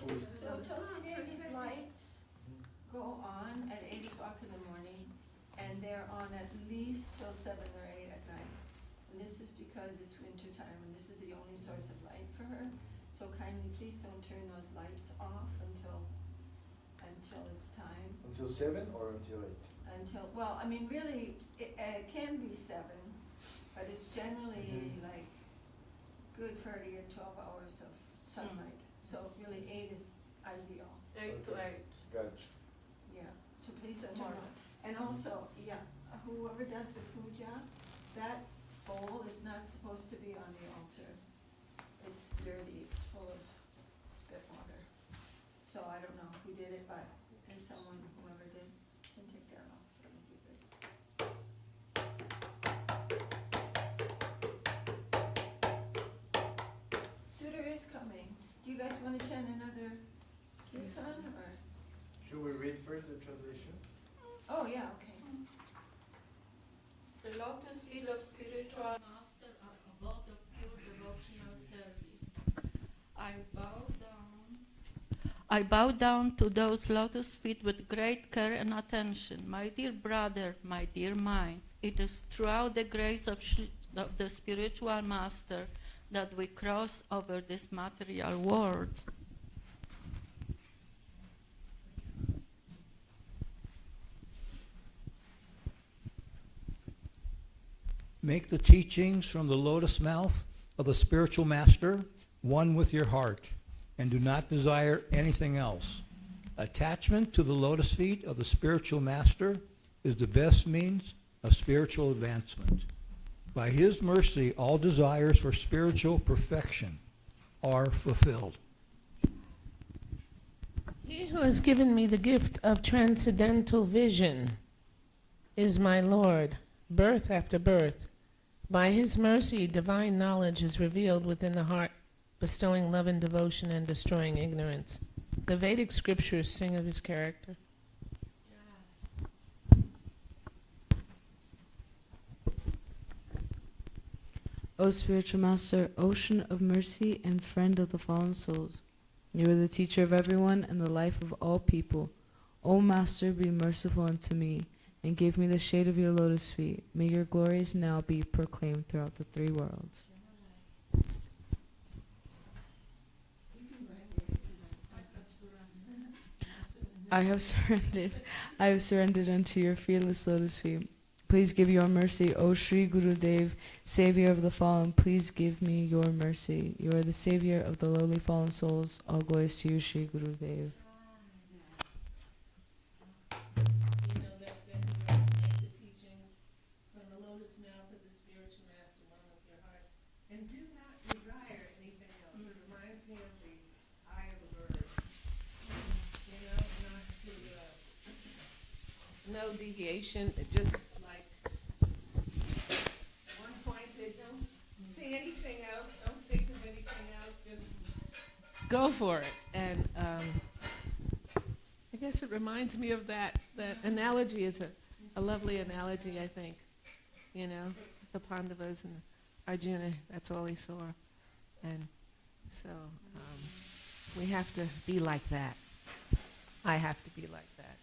So Tulsi Devi's lights go on at 8 o'clock in the morning, and they're on at least till 7 or 8 at night. And this is because it's winter time, and this is the only source of light for her. So kindly, please don't turn those lights off until it's time. Until 7 or until 8? Well, I mean, really, it can be 7, but it's generally like good for her to get 12 hours of sunlight. So really 8 is ideal. 8 to 8. Gotcha. Yeah, so please don't turn on. And also, whoever does the puja, that bowl is not supposed to be on the altar. It's dirty, it's full of spit water. So I don't know who did it, but there's someone, whoever did, can take that off, so it'll be good. Suda is coming. Do you guys want to chant another kirtan, or? Should we read first the translation? Oh, yeah, okay. The lotus feet of spiritual master are above the pure devotional service. I bow down to those lotus feet with great care and attention. My dear brother, my dear mind, it is throughout the grace of the spiritual master that we cross over this material world. Make the teachings from the lotus mouth of the spiritual master one with your heart, and do not desire anything else. Attachment to the lotus feet of the spiritual master is the best means of spiritual advancement. By his mercy, all desires for spiritual perfection are fulfilled. He who has given me the gift of transcendental vision is my Lord, birth after birth. By his mercy, divine knowledge is revealed within the heart, bestowing love and devotion and destroying ignorance. The Vedic scriptures sing of his character. O spiritual master, ocean of mercy and friend of the fallen souls, you are the teacher of everyone and the life of all people. O master, be merciful unto me, and give me the shade of your lotus feet. May your glories now be proclaimed throughout the 3 worlds. I have surrendered unto your fearless lotus feet. Please give your mercy, O Sri Gurudev, Savior of the fallen. Please give me your mercy. You are the Savior of the lowly fallen souls. All glories to you, Sri Gurudev. No deviation, just like one pointed, don't see anything else, don't think of anything else, just go for it. And I guess it reminds me of that analogy is a lovely analogy, I think. You know, the Pandavas and Arjuna, that's all he saw. And so we have to be like that. I have to be like that.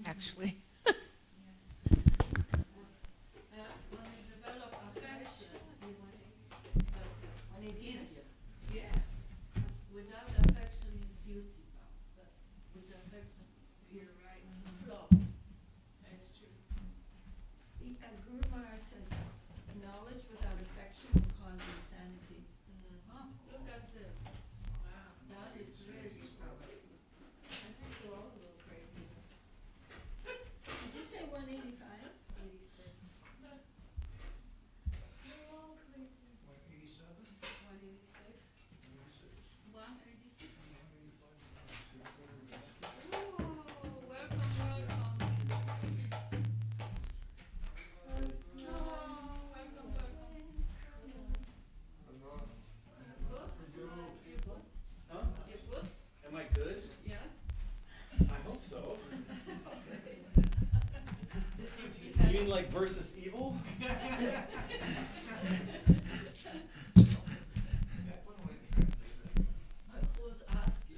Actually. When you develop affection, when it's easier. Yes. Without affection, it's duty bound. But with affection, you're right. Flow. That's true. Guru Maharaj said, knowledge without affection will cause insanity. Oh, look at this. Wow. That is really powerful. I think we're all a little crazy. Did you say 185? 86. You're all crazy. 186? 186. Oh, welcome, welcome. Welcome, welcome. Huh? You good? Am I good? Yes. I hope so. You mean like versus evil? Who's asking?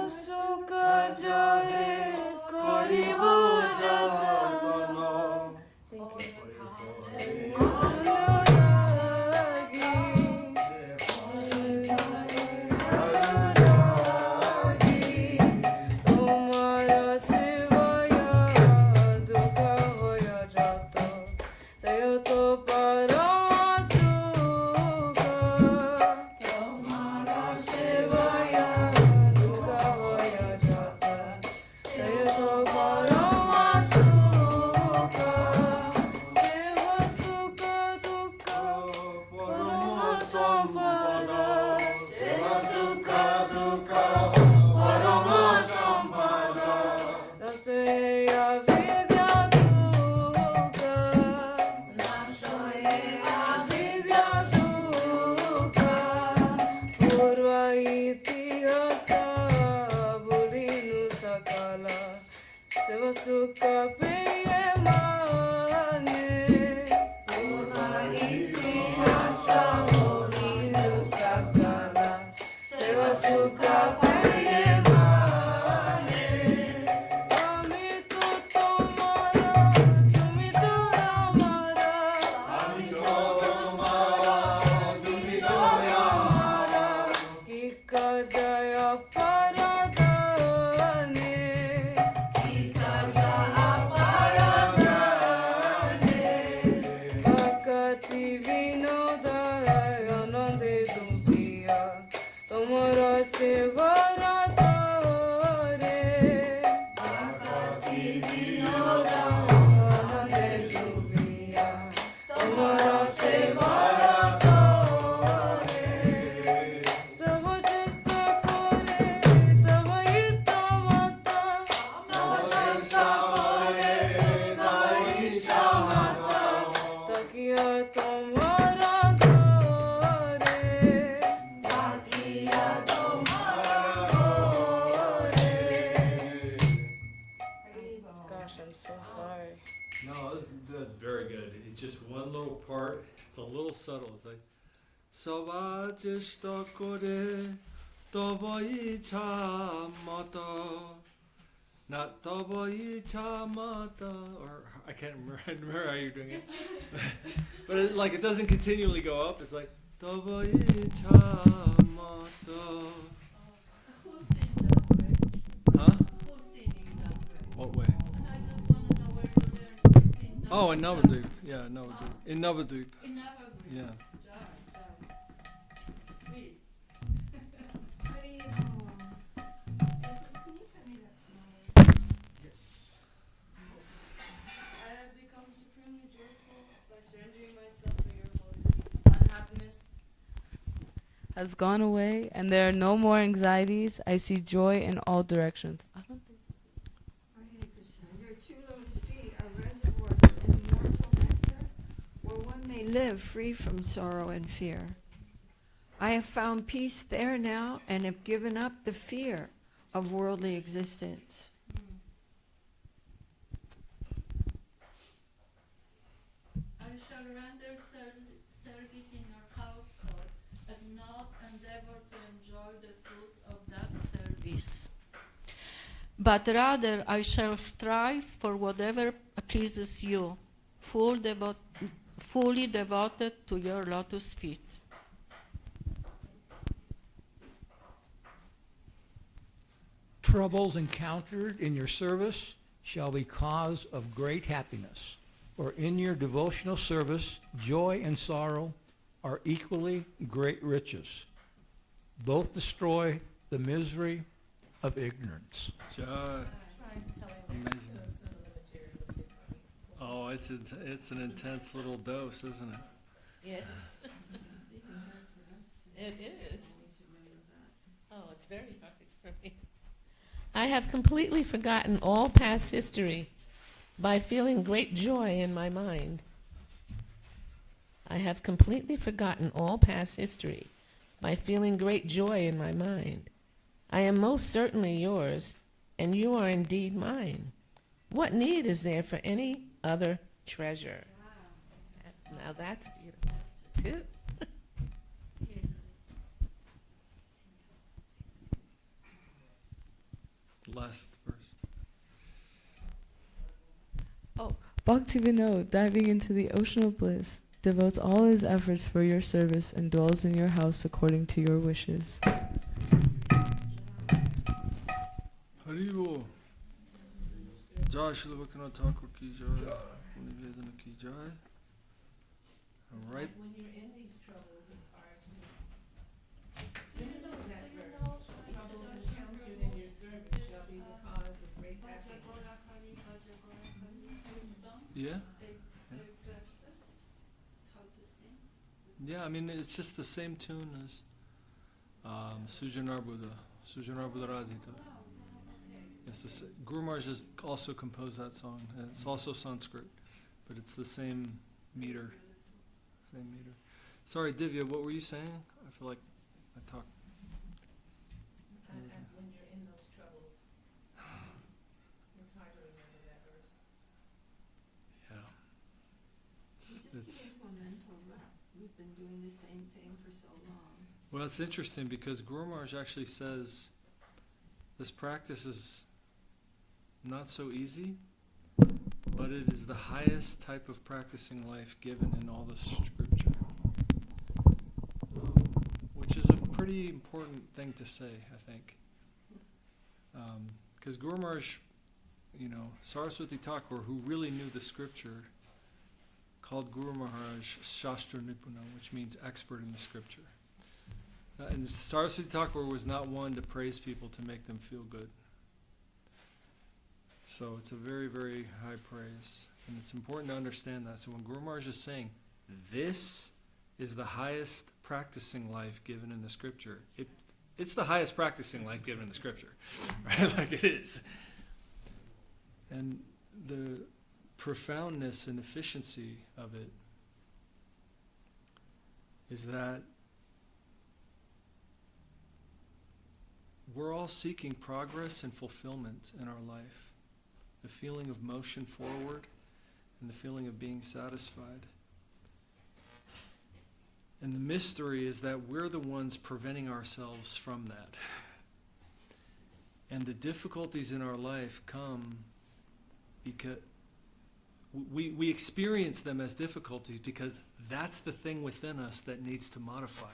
Sukha Jaya Karibo Jatana. Thank you. That's very good. It's just one little part. It's a little subtle. It's like Savajishta kore Tavai chamata. Not Tavai chamata, or I can't remember how you're doing it. But it doesn't continually go up. It's like Tavai chamata. Who's singing that way? Huh? Who's singing that way? What way? I just want to know where you learned to sing that Oh, in way. Navadvip. Yeah, Navadvip. In Navadvip. In Navadvip. Yeah. Sweet. Yes. I have become supremely joyful by surrendering myself for your holy. Unhappiness has gone away, and there are no more anxieties. I see joy in all directions. I don't think this is. Hare Krishna. Your two lotus feet are reservoirs of immortal nectar, where one may live free from sorrow and fear. I have found peace there now and have given up the fear of worldly existence. I shall render service in your household and not endeavor to enjoy the fruits of that service. But rather I shall strive for whatever pleases you, fully devoted to your lotus feet. Troubles encountered in your service shall be cause of great happiness. For in your devotional service, joy and sorrow are equally great riches. Both destroy the misery of ignorance. Amazing. Oh, it's an intense little dose, isn't it? Yes. It is. Oh, it's very hard for me. I have completely forgotten all past history by feeling great joy in my mind. I have completely forgotten all past history by feeling great joy in my mind. I am most certainly yours, and you are indeed mine. What need is there for any other treasure? Wow. Now that's beautiful, too. last verse. Bhakti Vinod, diving into the ocean of bliss, devotes all his efforts for your service and dwells in your house according to your wishes. Haribo. Jai Srila Bhaktivinoda Thakur ki jai. Nivedana ki jai. All right. When you're in these troubles, it's hard to. You know that verse. Troubles encountered in your service shall be the cause of great happiness. Yeah. Yeah, I mean, it's just the same tune as Sujanarbuddha, Sujanarbuddha Radhita. Yes, Guru Maharaj has also composed that song. And it's also Sanskrit, but it's the same meter. Same meter. Sorry, Divya, what were you saying? I feel like I talked. When you're in those troubles, it's hard to remember that verse. Yeah. It's We've been doing the same thing for so long. well, it's interesting because Guru Maharaj actually says this practice is not so easy, but it is the highest type of practicing life given in all the scripture, which is a pretty important thing to say, I think. Because Guru Maharaj, Saraswati Thakur, who really knew the scripture, called Guru Maharaj Shastra Nipuna, which means expert in the scripture. And Saraswati Thakur was not one to praise people to make them feel good. So it's a very, very high praise. And it's important to understand that. So when Guru Maharaj is saying, this is the highest practicing life given in the scripture, it's the highest practicing life given in the scripture. Right? Like it is. And the profoundness and efficiency of it is that we're all seeking progress and fulfillment in our life. The feeling of motion forward and the feeling of being satisfied. And the mystery is that we're the ones preventing ourselves from that. And the difficulties in our life come because we experience them as difficulties because that's the thing within us that needs to modify.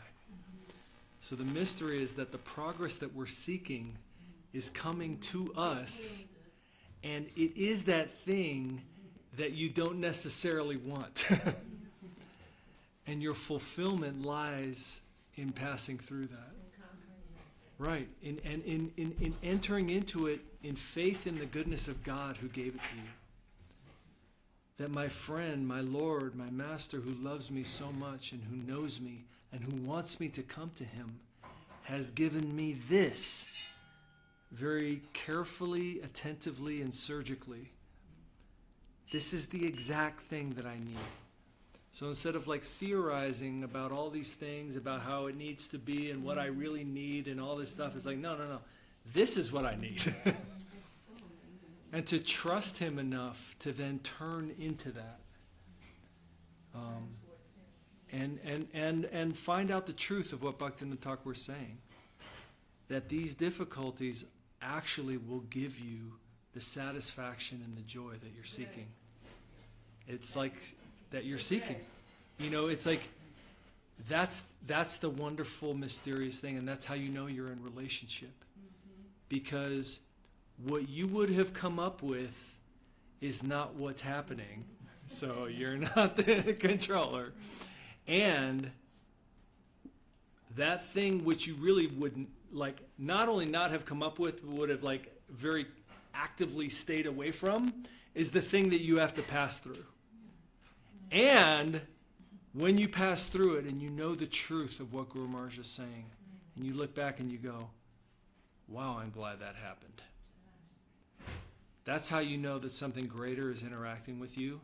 So the mystery is that the progress that we're seeking is coming to us, and it is that thing that you don't necessarily want. And your fulfillment lies in passing through that. Right, in entering into it in faith in the goodness of God who gave it to you. That my friend, my Lord, my Master who loves me so much and who knows me and who wants me to come to him has given me this very carefully, attentively, and surgically. This is the exact thing that I need. So instead of like theorizing about all these things, about how it needs to be and what I really need and all this stuff, it's like, no. This is what I need. And to trust him enough to then turn into that. And find out the truth of what Bhaktivinoda Thakur was saying. That these difficulties actually will give you the satisfaction and the joy that you're seeking. It's like that you're seeking. It's like that's the wonderful, mysterious thing, and that's how you know you're in relationship. Because what you would have come up with is not what's happening. So you're not the controller. And that thing which you really wouldn't, like, not only not have come up with, but would have, like, very actively stayed away from, is the thing that you have to pass through. And when you pass through it and you know the truth of what Guru Maharaj is saying, and you look back and you go, wow, I'm glad that happened. That's how you know that something greater is interacting with you,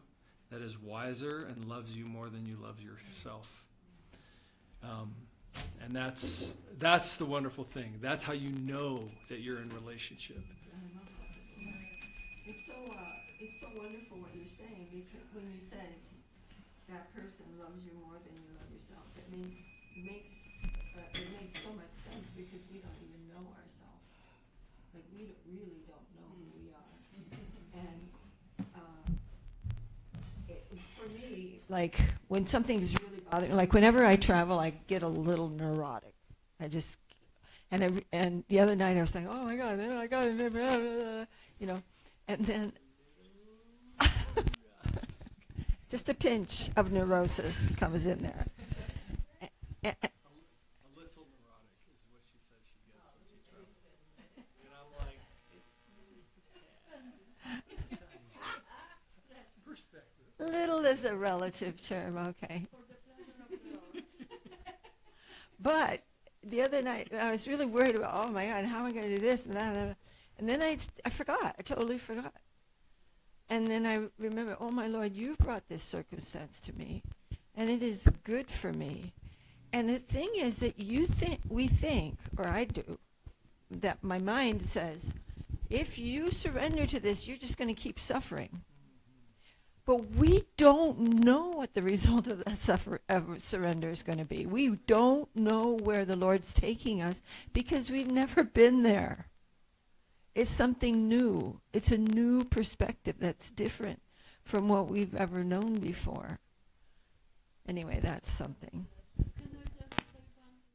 that is wiser and loves you more than you love yourself. And that's the wonderful thing. That's how you know that you're in relationship. It's so wonderful what you're saying, because when you said that person loves you more than you love yourself, it makes so much sense, because we don't even know ourselves. like we really don't know who we are. And for me, like when something's really bothering, like whenever I travel, I get a little neurotic. I just, and the other night I was like, oh my God, I got it, you know, and then just a pinch of neurosis comes in there. A little neurotic is what she said she gets when she travels. And I'm like, perspective. Little is a relative term, okay. But the other night, I was really worried about, oh my God, how am I going to do this and that, and then I forgot. I totally forgot. And then I remember, oh my Lord, you brought this circumstance to me, and it is good for me. And the thing is that we think, or I do, that my mind says, if you surrender to this, you're just going to keep suffering. But we don't know what the result of that surrender is going to be. We don't know where the Lord's taking us because we've never been there. It's something new. It's a new perspective that's different from what we've ever known before. Anyway, that's something. Can I just say something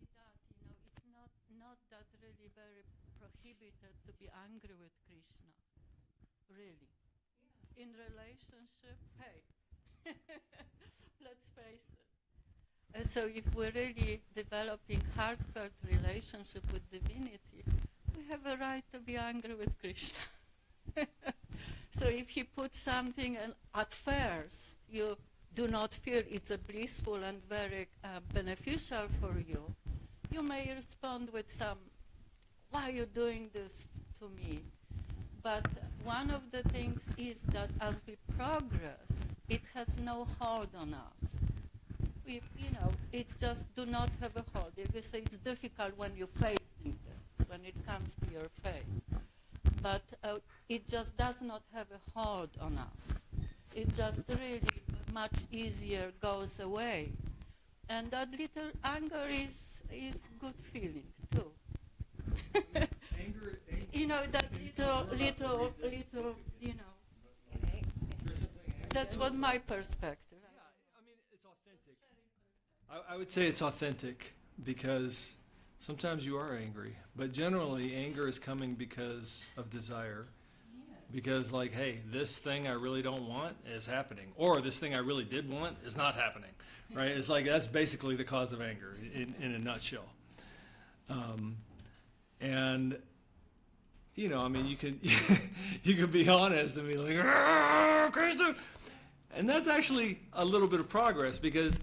about it's not that really very prohibited to be angry with Krishna. Really. Yeah. In relationship, hey, let's face it. So if we're really developing heartfelt relationship with divinity, we have a right to be angry with Krishna. So if he puts something and at first you do not feel it's a blissful and very beneficial for you, you may respond with some, why are you doing this to me? But one of the things is that as we progress, it has no hold on us. It's just do not have a hold. You say it's difficult when you're facing this, when it comes to your face. But it just does not have a hold on us. It just really much easier goes away. And that little anger is good feeling too. Anger, That little, that's what my perspective. Yeah, I mean, it's authentic. I would say it's authentic because sometimes you are angry, but generally anger is coming because of desire. Because like, hey, this thing I really don't want is happening, or this thing I really did want is not happening, right? It's like that's basically the cause of anger in a nutshell. And you can you can be honest and be like, Krishna, and that's actually a little bit of progress because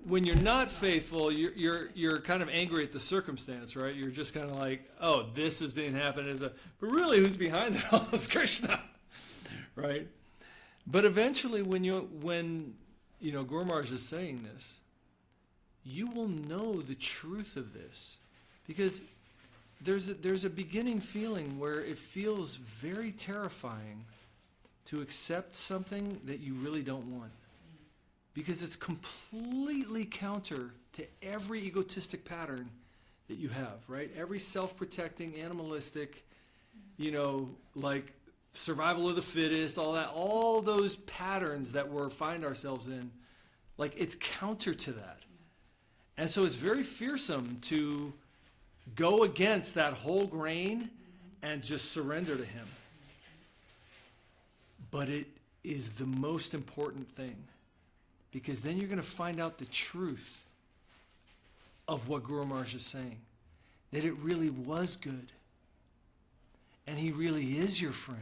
when you're not faithful, you're kind of angry at the circumstance, right? You're just kind of like, oh, this is being happening, but really, who's behind it all is Krishna, right? But eventually, when Guru Maharaj is saying this, you will know the truth of this, because there's a beginning feeling where it feels very terrifying to accept something that you really don't want. Because it's completely counter to every egotistic pattern that you have, right? Every self-protecting, animalistic, like survival of the fittest, all those patterns that we find ourselves in, like it's counter to that. And so it's very fearsome to go against that whole grain and just surrender to him. But it is the most important thing. Because then you're going to find out the truth of what Guru Maharaj is saying. That it really was good. And he really is your friend.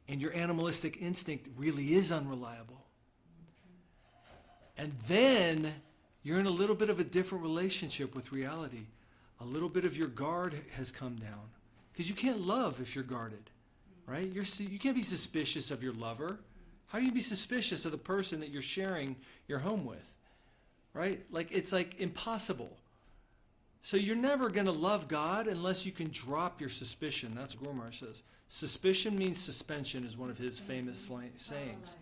And your animalistic instinct really is unreliable. And then you're in a little bit of a different relationship with reality. A little bit of your guard has come down. Because you can't love if you're guarded. Right? You can't be suspicious of your lover. How do you be suspicious of the person that you're sharing your home with? Right? It's impossible. So you're never going to love God unless you can drop your suspicion. That's what Guru Maharaj says. Suspicion means suspension is one of his famous sayings.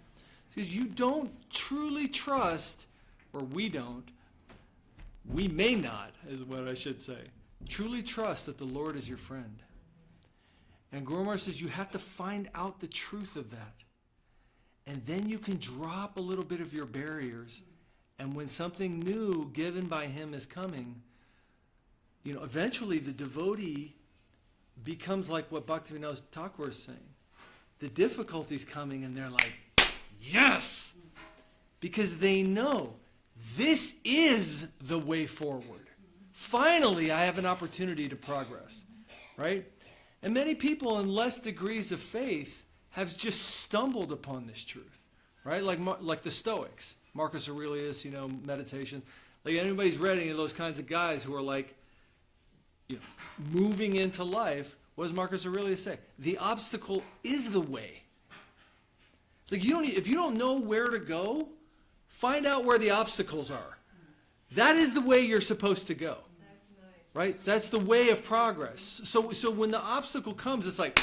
Because you don't truly trust, or we may not, is what I should say, truly trust that the Lord is your friend. And Guru Maharaj says you have to find out the truth of that. And then you can drop a little bit of your barriers. And when something new given by him is coming, eventually the devotee becomes like what Bhaktivinoda Thakur is saying. The difficulty's coming and they're like, yes! Because they know this is the way forward. Finally, I have an opportunity to progress, right? And many people in less degrees of faith have just stumbled upon this truth, right? Like the Stoics, Marcus Aurelius, meditation. Like anybody's read any of those kinds of guys who are like, moving into life. What does Marcus Aurelius say? The obstacle is the way. It's like if you don't know where to go, find out where the obstacles are. That is the way you're supposed to go. Right? That's the way of progress. So when the obstacle comes, it's like,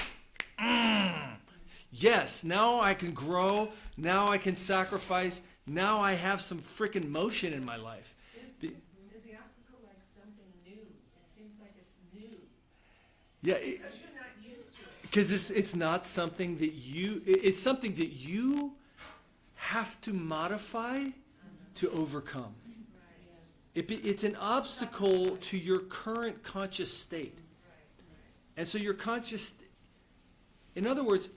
yes, now I can grow. Now I can sacrifice. Now I have some freaking motion in my life. Is the obstacle like something new? It seems like it's new. Yeah. Because you're not used to it. Because it's not something that it's something that you have to modify to overcome. It's an obstacle to your current conscious state. And so your conscious, in other words,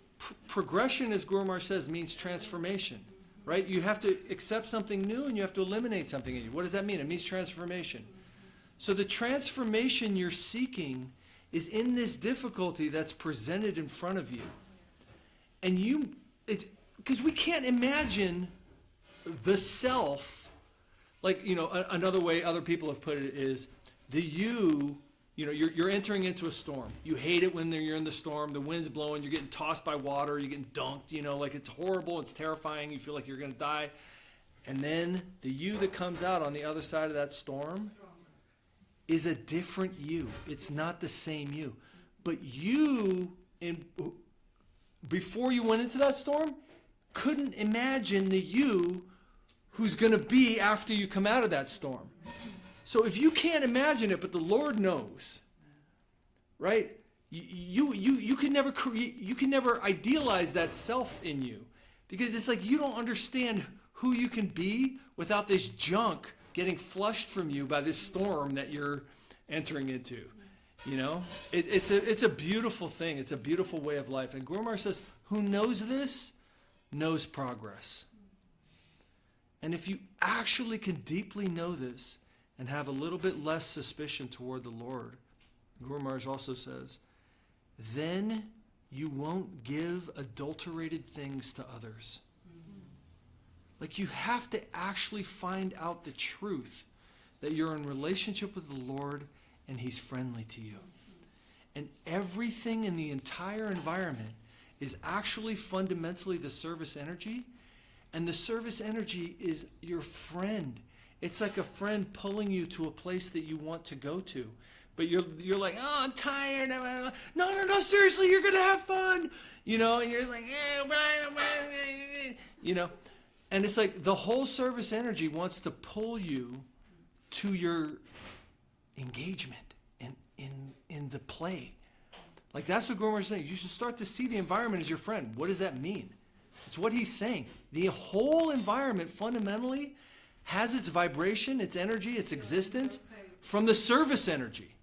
progression, as Guru Maharaj says, means transformation. Right? You have to accept something new and you have to eliminate something in you. What does that mean? It means transformation. So the transformation you're seeking is in this difficulty that's presented in front of you. And because we can't imagine the self, like, another way other people have put it is the you're entering into a storm. You hate it when you're in the storm, the wind's blowing, you're getting tossed by water, you're getting dunked, like it's horrible, it's terrifying, you feel like you're going to die. And then the you that comes out on the other side of that storm is a different you. It's not the same you. But you, before you went into that storm, couldn't imagine the you who's going to be after you come out of that storm. So if you can't imagine it, but the Lord knows, right? You can never idealize that self in you, because it's like you don't understand who you can be without this junk getting flushed from you by this storm that you're entering into. It's a beautiful thing. It's a beautiful way of life. And Guru Maharaj says, who knows this knows progress. And if you actually can deeply know this and have a little bit less suspicion toward the Lord, Guru Maharaj also says, then you won't give adulterated things to others. Like, you have to actually find out the truth that you're in relationship with the Lord and He's friendly to you. And everything in the entire environment is actually fundamentally the service energy. And the service energy is your friend. It's like a friend pulling you to a place that you want to go to. But you're like, oh, I'm tired. No, seriously, you're going to have fun. And you're like, and it's like the whole service energy wants to pull you to your engagement in the play. Like, that's what Guru Maharaj is saying. You should start to see the environment as your friend. What does that mean? It's what he's saying. The whole environment fundamentally has its vibration, its energy, its existence from the service energy.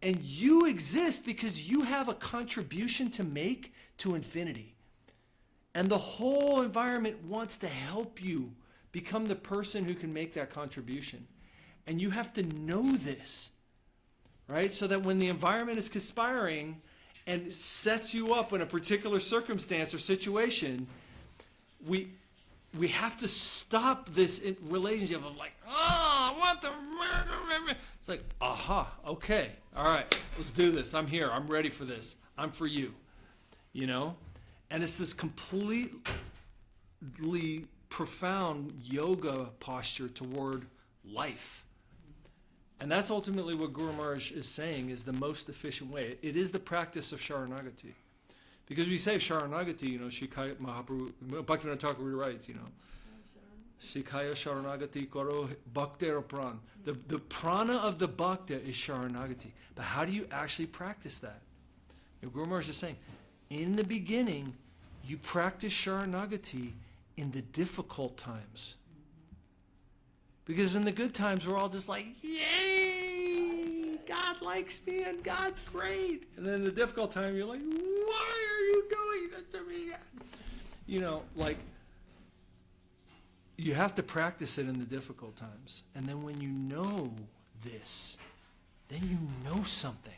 And you exist because you have a contribution to make to infinity. And the whole environment wants to help you become the person who can make that contribution. And you have to know this, right? So that when the environment is conspiring and sets you up in a particular circumstance or situation, we have to stop this relationship of like, oh, what the... It's like, aha, okay, all right, let's do this. I'm here. I'm ready for this. I'm for you, And it's this completely profound yoga posture toward life. And that's ultimately what Guru Maharaj is saying is the most efficient way. It is the practice of Sharanagati. Because we say Sharanagati, you know, Shikaya Mahaprabhu, Bhaktivinoda Thakur writes, you know, Shikaya Sharanagati Karo Bhaktera Pran. The prana of the bhakta is Sharanagati. But how do you actually practice that? You know, Guru Maharaj is saying, in the beginning, you practice Sharanagati in the difficult times. Because in the good times, we're all just like, yay, God likes me and God's great. And then in the difficult time, you're like, why are you doing this to me? You know, like, you have to practice it in the difficult times. And then when you know this, then you know something.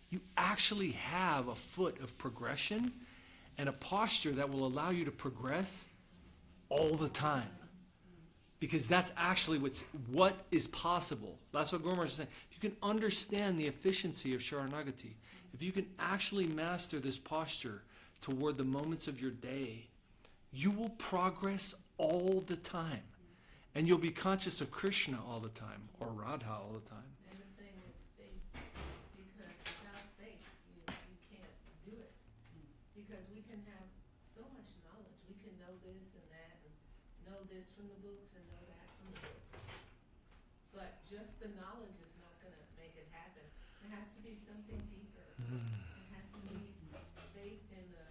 You actually have a foot of progression and a posture that will allow you to progress all the time. Because that's actually what is possible. That's what Guru Maharaj is saying. If you can understand the efficiency of Sharanagati, if you can actually master this posture toward the moments of your day, you will progress all the time. And you'll be conscious of Krishna all the time, or Radha all the time. And the thing is faith, because without faith, you can't do it. Because we can have so much knowledge. We can know this and that, and know this from the books and know that from the books. But just the knowledge is not going to make it happen. There has to be something deeper. It has to be faith in the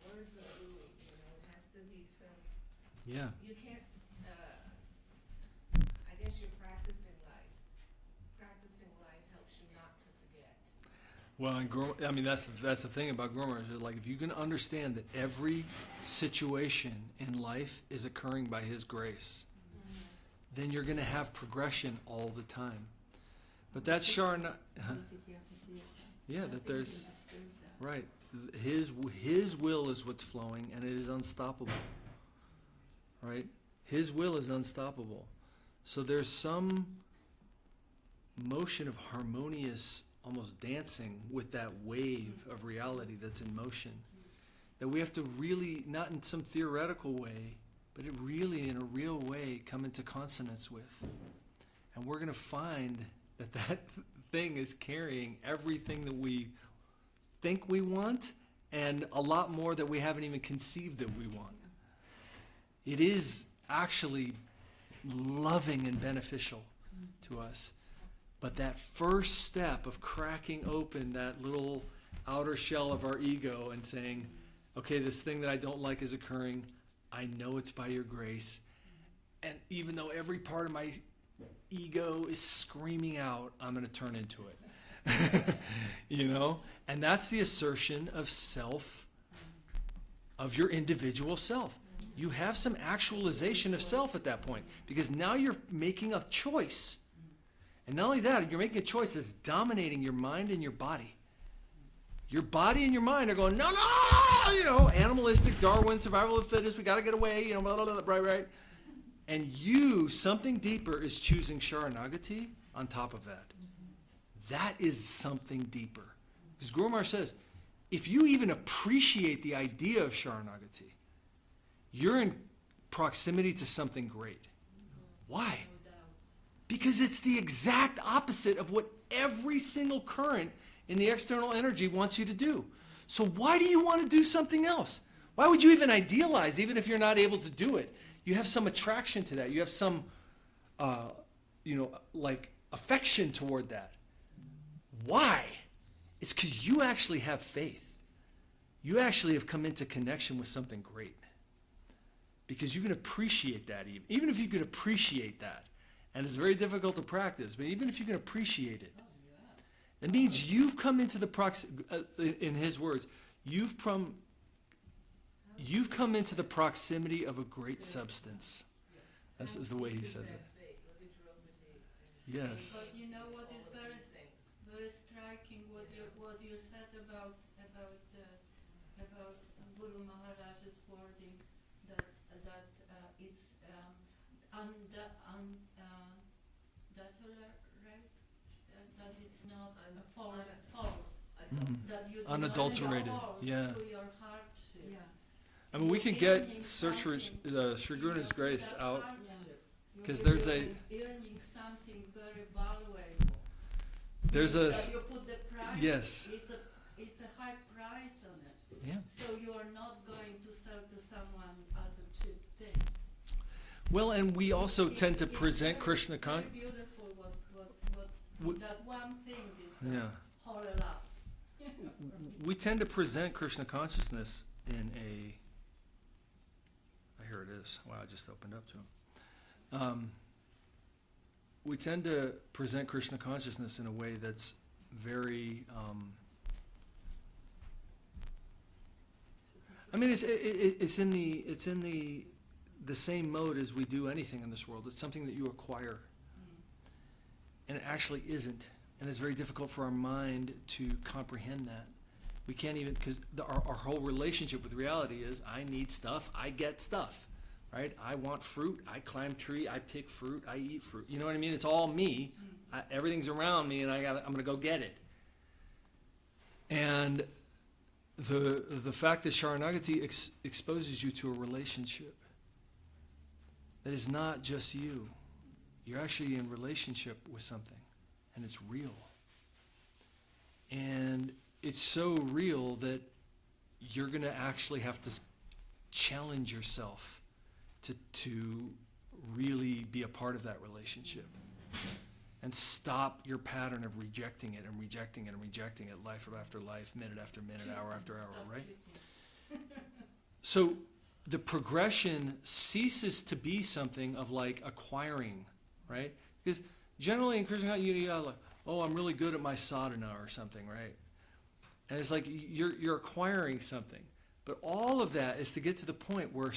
words of Guru. You know, it has to be some. Yeah. You can't. I guess you're practicing life. Practicing life helps you not to forget. Well, and I mean, that's the thing about Guru Maharaj. Like, if you can understand that every situation in life is occurring by His grace, then you're going to have progression all the time. But that's Sharana. Yeah, that there's right. His will is what's flowing, and it is unstoppable. Right? His will is unstoppable. So there's some motion of harmonious, almost dancing with that wave of reality that's in motion, that we have to really, not in some theoretical way, but it really in a real way come into consonance with. And we're going to find that that thing is carrying everything that we think we want and a lot more that we haven't even conceived that we want. It is actually loving and beneficial to us. But that first step of cracking open that little outer shell of our ego and saying, okay, this thing that I don't like is occurring. I know it's by your grace. And even though every part of my ego is screaming out, I'm going to turn into it. You know? And that's the assertion of self, of your individual self. You have some actualization of self at that point, because now you're making a choice. And not only that, you're making a choice that's dominating your mind and your body. Your body and your mind are going, no, you know, animalistic, Darwin, survival of the fittest, we got to get away, you know, blah, blah, blah, right. And you, something deeper, is choosing Sharanagati on top of that. That is something deeper. Because Guru Maharaj says, if you even appreciate the idea of Sharanagati, you're in proximity to something great. Why? Because it's the exact opposite of what every single current in the external energy wants you to do. So why do you want to do something else? Why would you even idealize, even if you're not able to do it? You have some attraction to that. You have some, like affection toward that. Why? It's because you actually have faith. You actually have come into connection with something great. Because you can appreciate that even if you can appreciate that. And it's very difficult to practice, but even if you can appreciate it, it means you've come into the in his words, you've come into the proximity of a great substance. This is the way he says it. Yes. But you know what is very, very striking, what you said about Guru Maharaj's wording, that it's that it's not forced, that you do Unadulterated, not yeah. through your hardship. Yeah. I mean, we could get search for Sri Guru's grace out, because there's a earning something very valuable. there's a That you put the price. yes. It's a high price on it. Yeah. So you are not going to sell to someone as a cheap thing. Well, and we also tend to It's present very- Krishna very consciousness. beautiful We- that one thing is Yeah. whole lot. We tend to present Krishna consciousness in a. Here it is. Wow, I just opened up to him. We tend to present Krishna consciousness in a way that's very. I mean, it's in the same mode as we do anything in this world. It's something that you acquire, and it actually isn't. And it's very difficult for our mind to comprehend that. We can't even, because our whole relationship with reality is, I need stuff, I get stuff, right? I want fruit, I climb tree, I pick fruit, I eat fruit. You know what I mean? It's all me. Everything's around me, and I'm going to go get it. And the fact that Sharanagati exposes you to a relationship that is not just you. You're actually in relationship with something. And it's real. And it's so real that you're going to actually have to challenge yourself to really be a part of that relationship. And stop your pattern of rejecting it and rejecting it and rejecting it, life after life, minute after minute, hour after hour, right? So the progression ceases to be something of like acquiring, right? Because generally in Krishna, you like, oh, I'm really good at my sadhana or something, right? And it's like you're acquiring something. But all of that is to get to the point where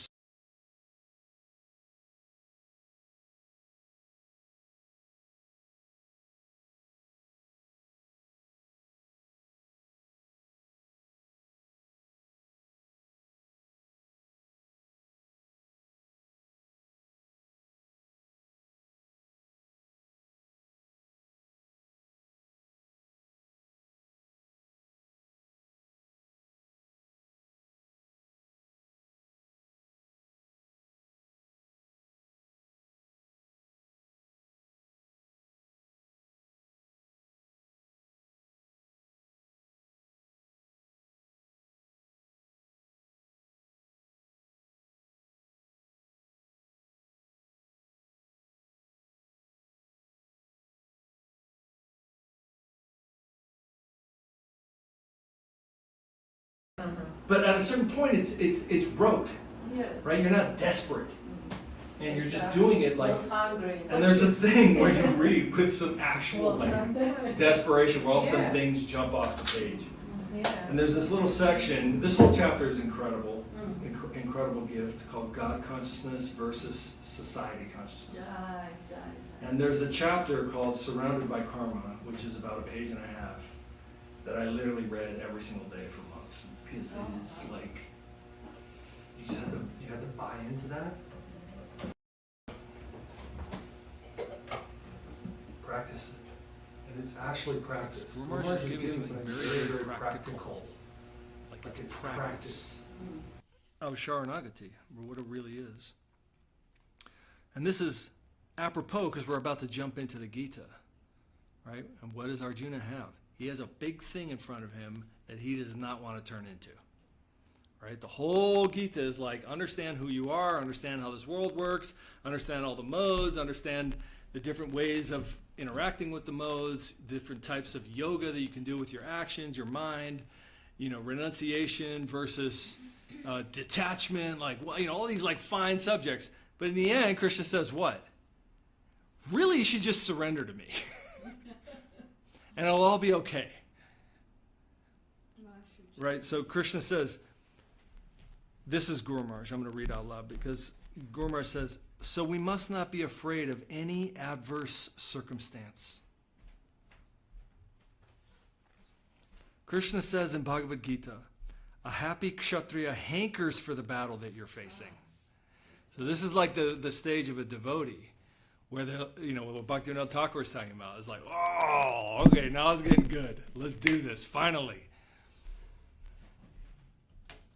but at a certain point, it's rote, Yes. right? You're not desperate, and you're just Exactly. doing it like. Not hungry. And there's a thing where you read with some actual Well, like sometimes. desperation, where all of a sudden Yeah. things jump off the page. Yeah. And there's this little section. This whole chapter is incredible, Mm. incredible gift called God consciousness versus society consciousness. Jai, Jai, Jai. And there's a chapter called Surrounded by Karma, which is about a page and a half, that I literally read every single day for months. Because it's like, you just have to buy into that. Practice it. And it's actually practice. Maharaj is giving something very, very practical. Like it's practice. Oh, Sharanagati, or what it really is. And this is apropos because we're about to jump into the Gita, right? And what does Arjuna have? He has a big thing in front of him that he does not want to turn into, right? The whole Gita is like, understand who you are, understand how this world works, understand all the modes, understand the different ways of interacting with the modes, different types of yoga that you can do with your actions, your mind, renunciation versus detachment, like, all these like fine subjects. But in the end, Krishna says what? Really, you should just surrender to me. And it'll all be okay. Right? So Krishna says, this is Guru Maharaj. I'm going to read out loud because Guru Maharaj says, so we must not be afraid of any adverse circumstance. Krishna says in Bhagavad Gita, a happy kshatriya hankers for the battle that you're facing. So this is like the stage of a devotee, where what Bhaktivinoda Thakur was talking about. It's like, oh, okay, now it's getting good. Let's do this, finally.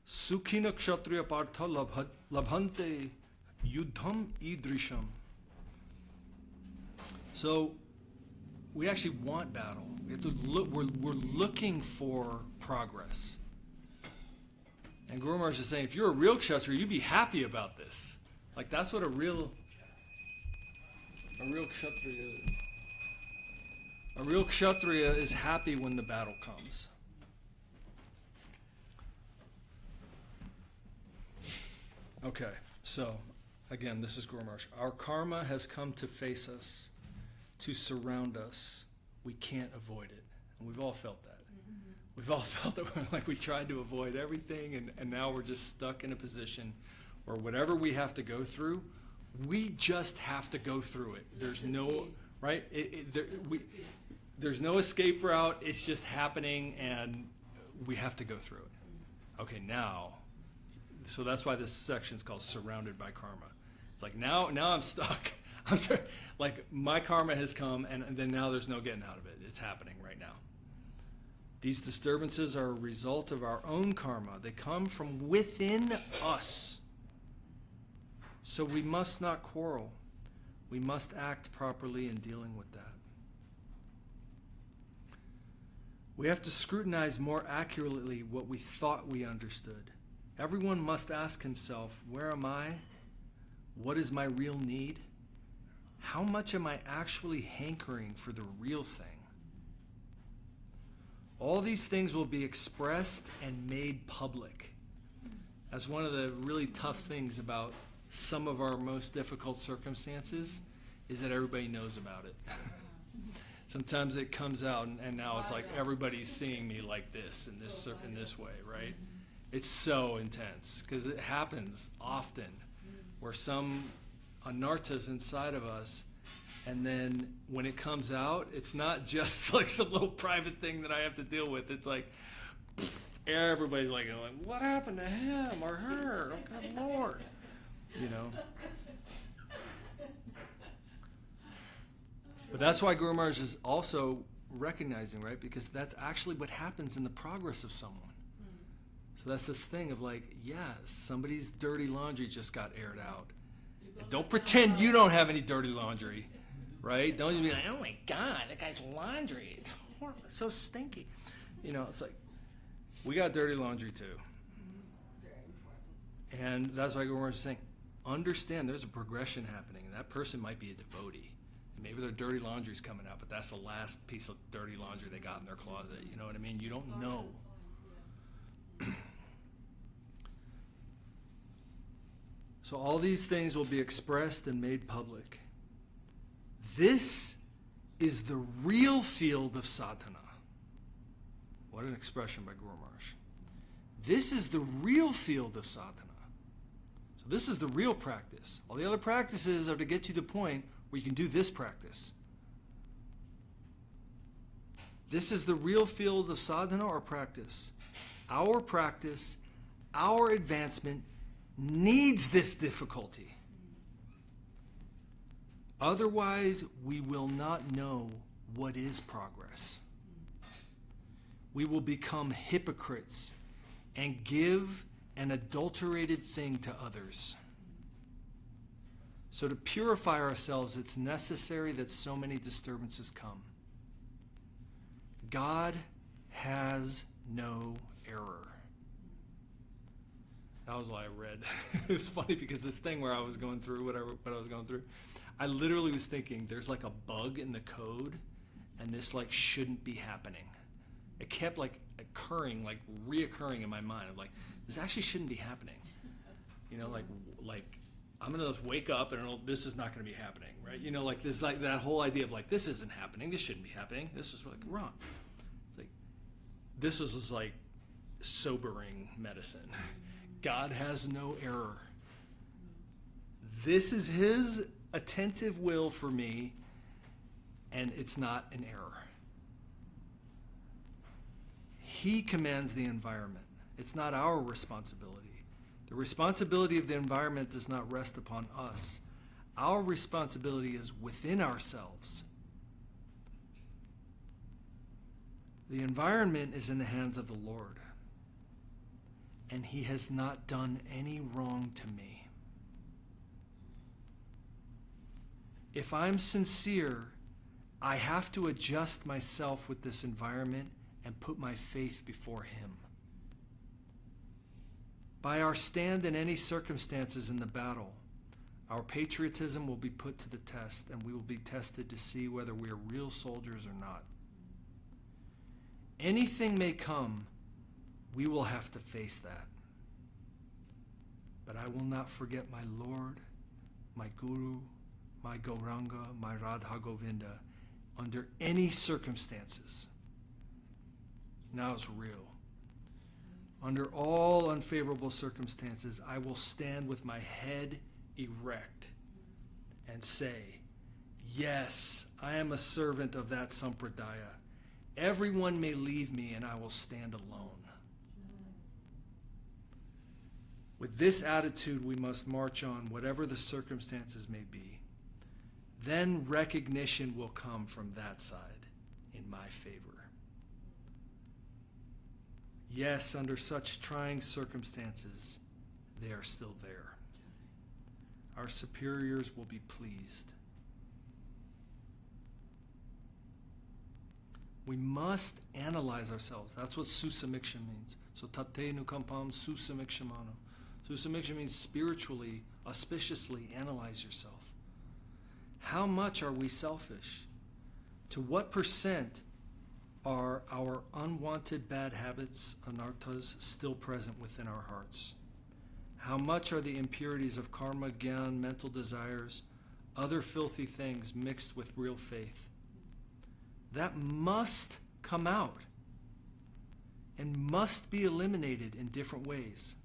Sukhina kshatriya partha labhante yuddham idrisham. So we actually want battle. We have to look. We're looking for progress. And Guru Maharaj is saying, if you're a real kshatriya, you'd be happy about this. Like, that's what a real kshatriya is. A real kshatriya is happy when the battle comes. Okay, so again, this is Guru Maharaj. Our karma has come to face us, to surround us. We can't avoid it. And we've all felt that. We've all felt that like we tried to avoid everything, and now we're just stuck in a position where whatever we have to go through, we just have to go through it. There's no, right? There's no escape route. It's just happening, and we have to go through it. Okay, now, so that's why this section is called Surrounded by Karma. It's like, now I'm stuck. I'm sorry, like, my karma has come, and then now there's no getting out of it. It's happening right now. These disturbances are a result of our own karma. They come from within us. So we must not quarrel. We must act properly in dealing with that. We have to scrutinize more accurately what we thought we understood. Everyone must ask himself, where am I? What is my real need? How much am I actually hankering for the real thing? All these things will be expressed and made public. That's one of the really tough things about some of our most difficult circumstances, is that everybody knows about it. Sometimes it comes out, and now it's like everybody's seeing me like this in this way, right? It's so intense because it happens often, where some anarta's inside of us, and then when it comes out, it's not just like some little private thing that I have to deal with. It's like everybody's like, what happened to him or her? Oh, God, Lord. You know? But that's why Guru Maharaj is also recognizing, right? Because that's actually what happens in the progress of someone. So that's this thing of like, yeah, somebody's dirty laundry just got aired out. And don't pretend you don't have any dirty laundry, right? Don't you be like, oh my God, that guy's laundry, it's horrible, it's so stinky. You know, it's like, we got dirty laundry too. And that's why Guru Maharaj is saying, understand there's a progression happening, and that person might be a devotee. And maybe their dirty laundry's coming out, but that's the last piece of dirty laundry they got in their closet. You know what I mean? You don't know. So all these things will be expressed and made public. This is the real field of sadhana. What an expression by Guru Maharaj. This is the real field of sadhana. So this is the real practice. All the other practices are to get you to the point where you can do this practice. This is the real field of sadhana or practice. Our practice, our advancement needs this difficulty. Otherwise, we will not know what is progress. We will become hypocrites and give an adulterated thing to others. So to purify ourselves, it's necessary that so many disturbances come. God has no error. That was what I read. It was funny because this thing where I was going through what I was going through, I literally was thinking there's like a bug in the code, and this like shouldn't be happening. It kept like occurring, like reoccurring in my mind of like, this actually shouldn't be happening. You know, like I'm gonna wake up and this is not gonna be happening, right? You know, like this, like that whole idea of like, this isn't happening, this shouldn't be happening, this is like wrong. It's like, this was just like sobering medicine. God has no error. This is his attentive will for me, and it's not an error. He commands the environment. It's not our responsibility. The responsibility of the environment does not rest upon us. Our responsibility is within ourselves. The environment is in the hands of the Lord, and he has not done any wrong to me. If I'm sincere, I have to adjust myself with this environment and put my faith before him. By our stand in any circumstances in the battle, our patriotism will be put to the test, and we will be tested to see whether we are real soldiers or not. Anything may come, we will have to face that. But I will not forget my Lord, my Guru, my Gauranga, my Radha Govinda, under any circumstances. Now it's real. Under all unfavorable circumstances, I will stand with my head erect and say, yes, I am a servant of that sampradaya. Everyone may leave me and I will stand alone. With this attitude, we must march on, whatever the circumstances may be. Then recognition will come from that side in my favor. Yes, under such trying circumstances, they are still there. Our superiors will be pleased. We must analyze ourselves. That's what susamiksha means. So tate nukampam susamikshamaну. Susamiksha means spiritually, auspiciously analyze yourself. How much are we selfish? To what percent are our unwanted bad habits, anarthas, still present within our hearts? How much are the impurities of karma, gyan, mental desires, other filthy things mixed with real faith? That must come out and must be eliminated in different ways.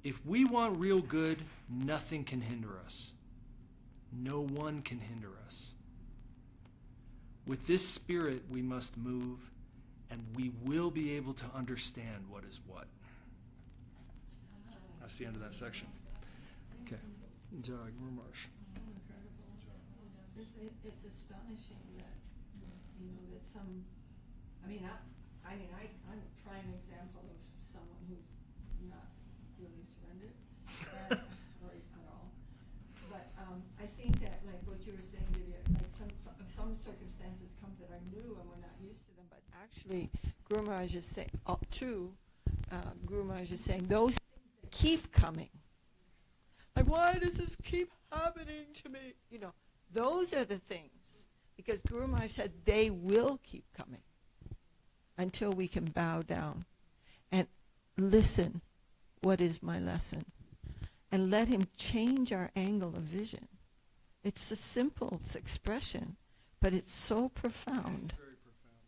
If we want real good, nothing can hinder us. No one can hinder us. With this spirit, we must move, and we will be able to understand what is what. That's the end of that section. Okay. Jaya, Marsh. It's astonishing that, that some, I'm a prime example of someone who not really surrendered, or at all. But I think that, like what you were saying, Divya, like some circumstances come that are new and we're not used to them. But actually, Guru Maharaj is saying, Guru Maharaj is saying, those things that keep coming. Like, why does this keep happening to me? Those are the things. Because Guru Maharaj said they will keep coming until we can bow down and listen, what is my lesson? And let him change our angle of vision. It's a simple expression, but it's so profound. It's very profound.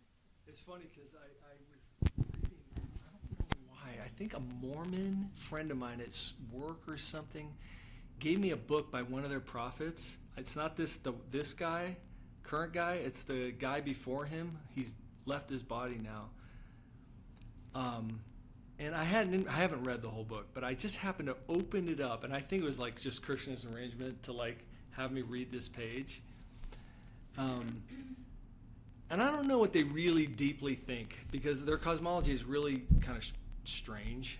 It's funny because I was reading, I don't know why, I think a Mormon friend of mine at work or something gave me a book by one of their prophets. It's not this guy, current guy, it's the guy before him. He's left his body now. And I haven't read the whole book, but I just happened to open it up, and I think it was like just Krishna's arrangement to like have me read this page. And I don't know what they really deeply think, because their cosmology is really kind of strange.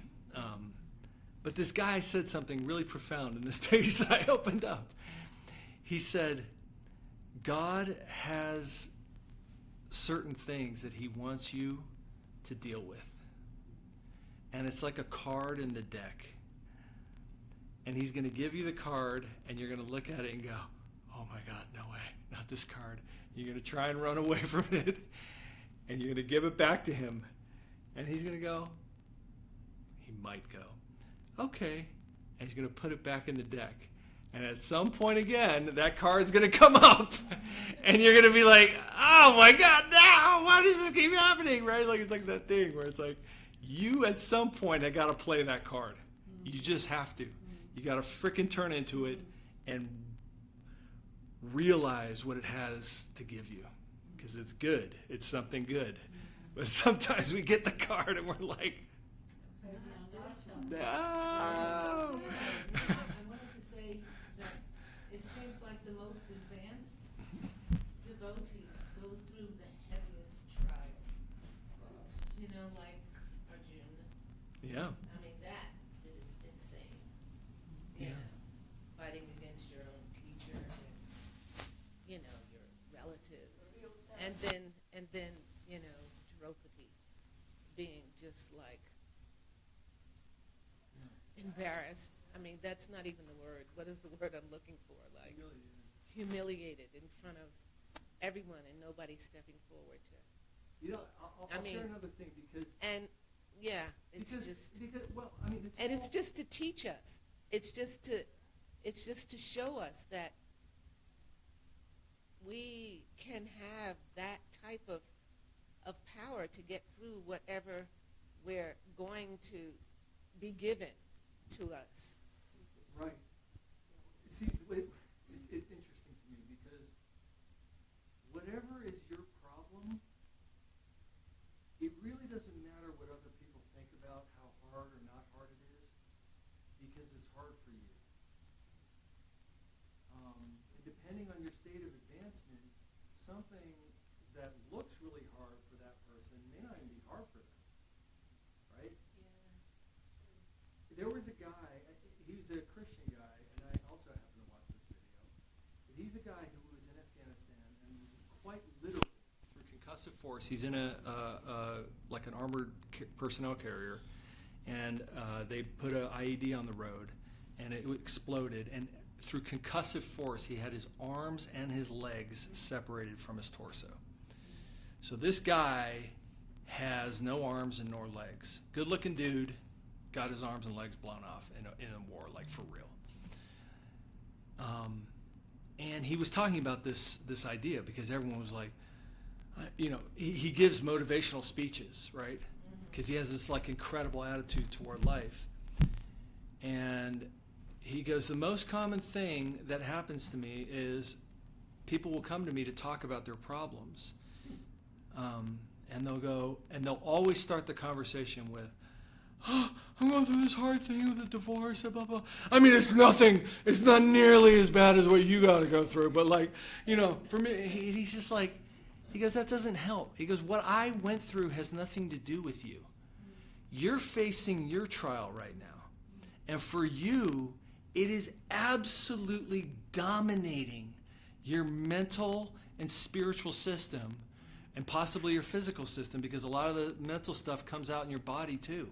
But this guy said something really profound in this page that I opened up. He said, God has certain things that he wants you to deal with. And it's like a card in the deck. And he's going to give you the card, and you're going to look at it and go, oh my God, no way, not this card. You're going to try and run away from it, and you're going to give it back to him. And he's going to go, he might go, okay. And he's going to put it back in the deck. And at some point again, that card's going to come up, and you're going to be like, oh my God, no, why does this keep happening, right? Like, it's like that thing where it's like, you at some point have got to play that card. You just have to. You got to frickin' turn into it and realize what it has to give you, because it's good. It's something good. But sometimes we get the card and we're like, no. I wanted to say that it seems like the most advanced devotees go through the heaviest trial. Like Arjuna. Yeah. I mean, that is insane. Yeah. Fighting against your own teacher and, your relatives. And then, Draupadi being just like embarrassed. I mean, that's not even the word. What is the word I'm looking for? Like, humiliated in front of everyone and nobody stepping forward to. You know, I'll share another thing because And yeah, it's because, just, because well, I mean, and it's just to teach us. It's just to show us that we can have that type of power to get through whatever we're going to be given to us. right. See, it's interesting to me because whatever is your problem, it really doesn't matter what other people think about how hard or not hard it is, because it's hard for you. And depending on your state of advancement, something that looks really hard for that person may not even be hard for them, right? There was a guy, he was a Christian guy, and I also happen to watch this video, but he's a guy who was in Afghanistan and quite literally through concussive force, he's in like an armored personnel carrier, and they put an IED on the road, and it exploded, and through concussive force, he had his arms and his legs separated from his torso. So this guy has no arms and nor legs. Good-looking dude, got his arms and legs blown off in a war, like for real. And he was talking about this idea because everyone was like, he gives motivational speeches, right? Because he has this like incredible attitude toward life. And he goes, the most common thing that happens to me is people will come to me to talk about their problems. And they'll always start the conversation with, oh, I'm going through this hard thing with a divorce, blah, blah. I mean, it's not nearly as bad as what you got to go through. But like, for me, he's just like, he goes, that doesn't help. He goes, what I went through has nothing to do with you. You're facing your trial right now. And for you, it is absolutely dominating your mental and spiritual system and possibly your physical system, because a lot of the mental stuff comes out in your body too.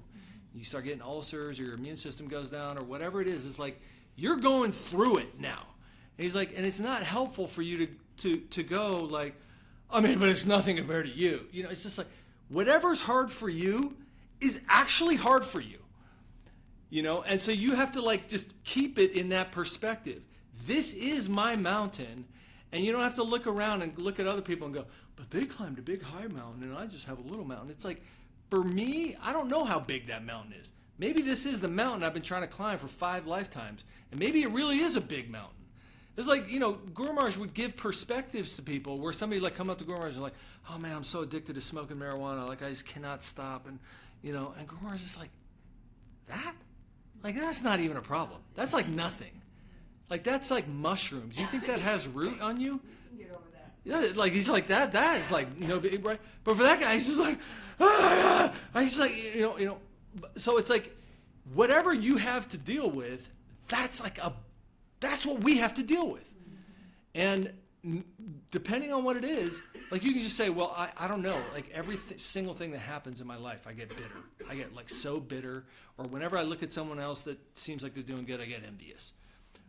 You start getting ulcers or your immune system goes down or whatever it is. It's like you're going through it now. And he's like, and it's not helpful for you to go like, I mean, but it's nothing compared to you. It's just like whatever's hard for you is actually hard for you. And so you have to like just keep it in that perspective. This is my mountain, and you don't have to look around and look at other people and go, but they climbed a big high mountain and I just have a little mountain. It's like, for me, I don't know how big that mountain is. Maybe this is the mountain I've been trying to climb for 5 lifetimes, and maybe it really is a big mountain. It's like, Guru Maharaj would give perspectives to people where somebody like come up to Guru Maharaj and like, oh man, I'm so addicted to smoking marijuana, like I just cannot stop, and and Guru Maharaj is like, that? Like, that's not even a problem. That's like nothing. Like, that's like mushrooms. You think that has root on you? Get over that. Yeah, like, he's like, that is like, right? But for that guy, he's just like, he's like, so it's like, whatever you have to deal with, that's what we have to deal with. And depending on what it is, like you can just say, well, I don't know, like every single thing that happens in my life, I get bitter. I get like so bitter, or whenever I look at someone else that seems like they're doing good, I get envious,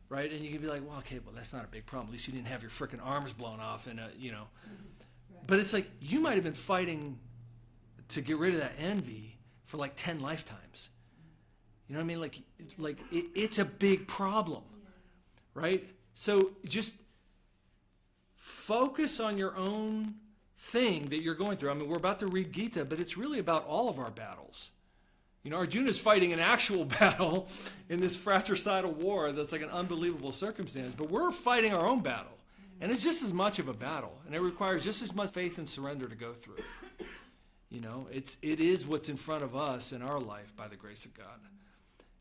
right? And you can be like, well, okay, well, that's not a big problem. At least you didn't have your frickin' arms blown off and, But it's like, you might have been fighting to get rid of that envy for like 10 lifetimes. You know what I mean? Like it's a big problem, right? So just focus on your own thing that you're going through. I mean, we're about to read Gita, but it's really about all of our battles. Arjuna's fighting an actual battle in this fratricidal war that's like an unbelievable circumstance, but we're fighting our own battle. And it's just as much of a battle, and it requires just as much faith and surrender to go through. It is what's in front of us in our life by the grace of God.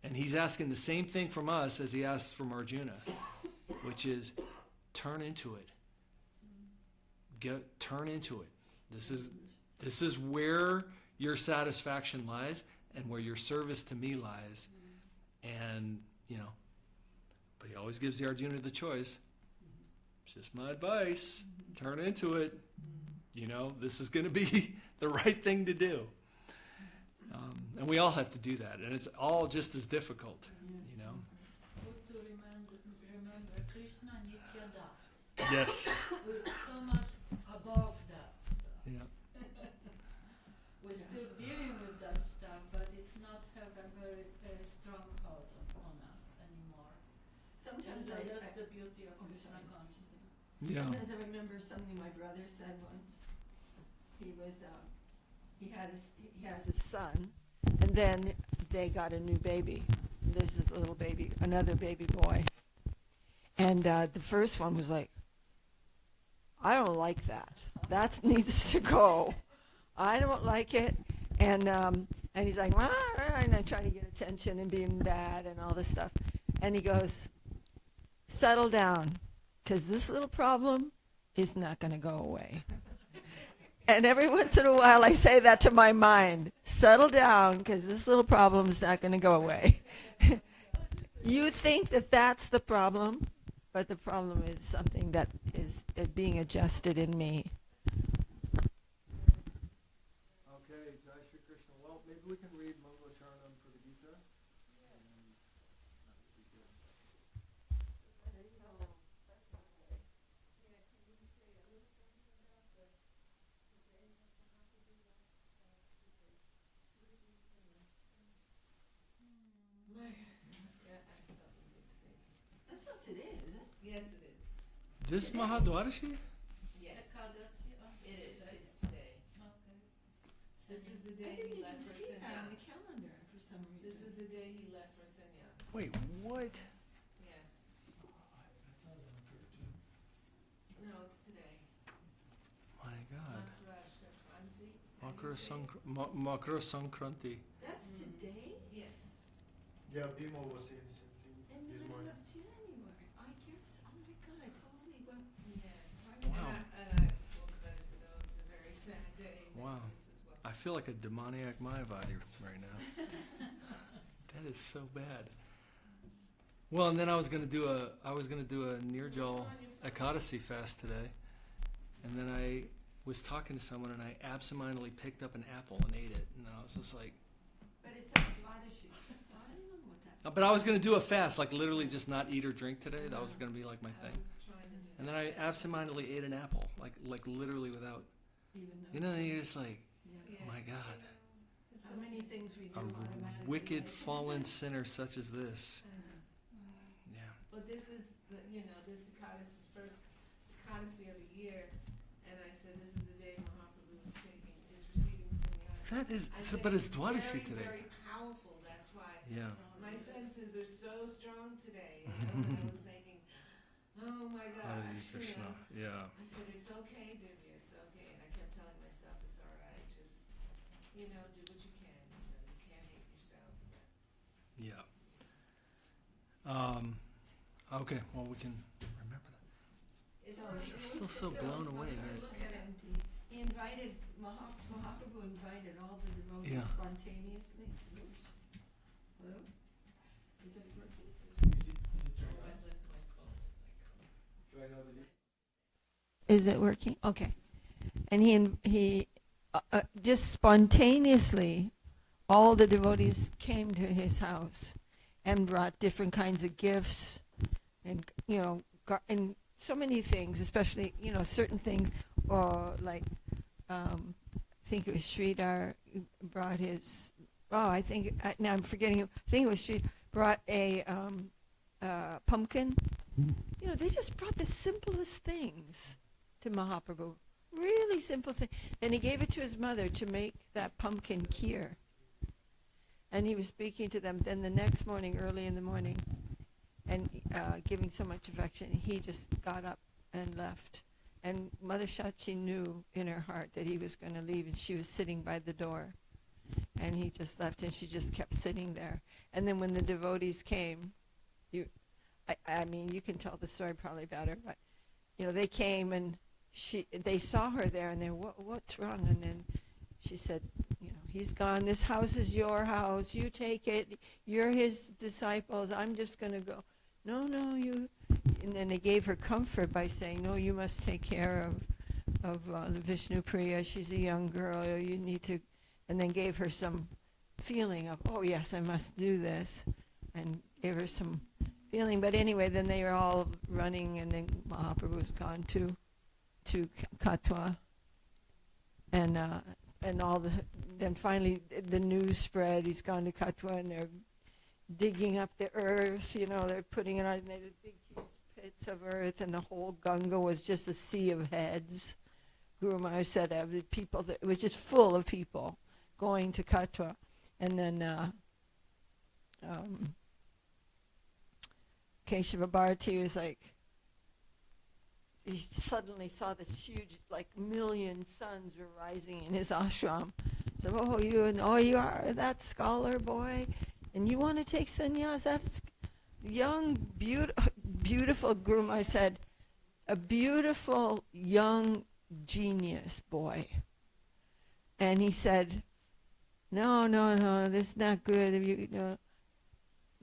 And he's asking the same thing from us as he asks from Arjuna, which is turn into it. Turn into it. This is where your satisfaction lies and where your service to me lies. And, but he always gives the Arjuna the choice. It's just my advice. Turn into it. This is going to be the right thing to do. And we all have to do that, and it's all just as difficult, you know. Good to remember Krishna Nitya Das. Yes. We're so much above that stuff. Yeah. We're still dealing with that stuff, but it's not have a very strong hold on us anymore. Sometimes And so I, that's the beauty of I'm Krishna sorry. consciousness. Yeah. Sometimes I remember something my brother said once. He was, he has a son, and then they got a new baby. There's this little baby, another baby boy. And the first one was like, I don't like that. That needs to go. I don't like it. And he's like, "Wah," and I'm trying to get attention and being bad and all this stuff. And he goes, settle down, because this little problem is not going to go away. And every once in a while I say that to my mind, settle down, because this little problem is not going to go away. You think that that's the problem, but the problem is something that is being adjusted in me. Okay, Jai Shri Krishna. Well, maybe we can read Mangalacharanam for the Gita. That's not today, is it? Yes, it is. This Mahadwadashi? Yes, Ekadasi, it is. It's today. Okay. This is the I day didn't he even left for see that on the sannyas. calendar for some reason. This is the day he left for sannyas. Wait, what? Yes. No, it's today. My God. Maharaj. Makara Sankranti. That's today? Yes. Yeah, Bimo was saying the same thing In the this middle morning. of January. I guess, oh my God, I totally went. Yeah. Wow. And I woke up and I said, oh, it's a very sad day. Maybe Wow. This is what I feel like a demoniac Mayavadi right now. That is so bad. Well, and then I was gonna do a Nirjal Ekadasi fast today, and then I was talking to someone and I absentmindedly picked up an apple and ate it, and I was just like, But it's a Dvadashi. I don't know what that. but I was gonna do a fast, like literally just not eat or drink today. That was gonna be like my I thing. was trying to do. And then I absentmindedly ate an apple, like literally without, Even you know, and you're just like, Yeah. oh my God, So many things we do a automatically. wicked right? fallen sinner such as this. Yeah. But this is the, this Ekadasi, first Ekadasi of the year, and I said, this is the day Mahaprabhu is receiving sannyas. That is, I so, said, but it's it's Dwadashi very, today. very powerful, that's why. Yeah. My senses are so strong today, and I was thinking, oh my Hare gosh, Krishna. Yeah. I said, it's okay, Divya, it's okay. And I kept telling myself, it's all right, just, do what you can. You can't hate yourself. Yeah. Okay, well, we can remember that. It's I'm still so blown away. Right? Look at him. He invited, Mahaprabhu invited all the devotees Yeah. spontaneously. Hello? Is it working? Is it try now the Is it working? Okay. And he just spontaneously, all the devotees came to his house and brought different kinds of gifts and, and so many things, especially, certain things, like, I think it was Sridhar brought his, now I'm forgetting, I think it was Sridhar brought a pumpkin. They just brought the simplest things to Mahaprabhu. Really simple thing. And he gave it to his mother to make that pumpkin kheer. And he was speaking to them. Then the next morning, early in the morning, and giving so much affection, he just got up and left. And Mother Shachi knew in her heart that he was going to leave, and she was sitting by the door. And he just left, and she just kept sitting there. And then when the devotees came, I mean, you can tell the story probably better, but, they came and they saw her there, and they, what's wrong? And then she said, he's gone. This house is your house. You take it. You're his disciples. I'm just going to go. No, you. And then they gave her comfort by saying, no, you must take care of Vishnu Priya. She's a young girl. You need to. And then gave her some feeling of, oh yes, I must do this, and gave her some feeling. But anyway, then they were all running, and then Mahaprabhu's gone to Katwa, and then finally the news spread. He's gone to Katwa, and they're digging up the earth. They're putting it on. And they had big, huge pits of earth, and the whole Ganga was just a sea of heads. Guru Maharaj said the people it was just full of people going to Katwa, and then Keshava Bharati was like, he suddenly saw this huge, like, million suns were rising in his ashram. So, you are that scholar boy, and you want to take sannyas? That's young, beautiful. Guru Maharaj said, a beautiful young genius boy. And he said, no, this is not good. He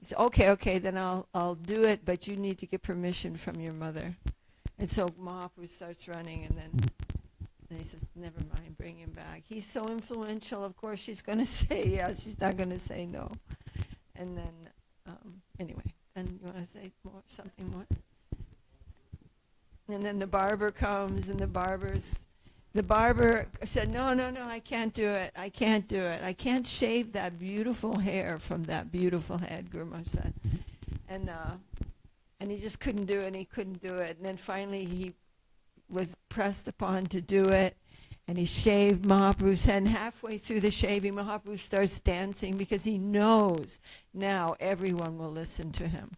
said, okay, then I'll do it, but you need to get permission from your mother. And so Mahaprabhu starts running, and then he says, never mind, bring him back. He's so influential, of course she's going to say yes, she's not going to say no. And then, anyway, and you want to say something more? And then the barber comes, and the barber said, no, I can't do it. I can't shave that beautiful hair from that beautiful head, Guru Maharaj said. And he just couldn't do it, and he couldn't do it. And then finally he was pressed upon to do it, and he shaved Mahaprabhu's head. And halfway through the shaving, Mahaprabhu starts dancing because he knows now everyone will listen to him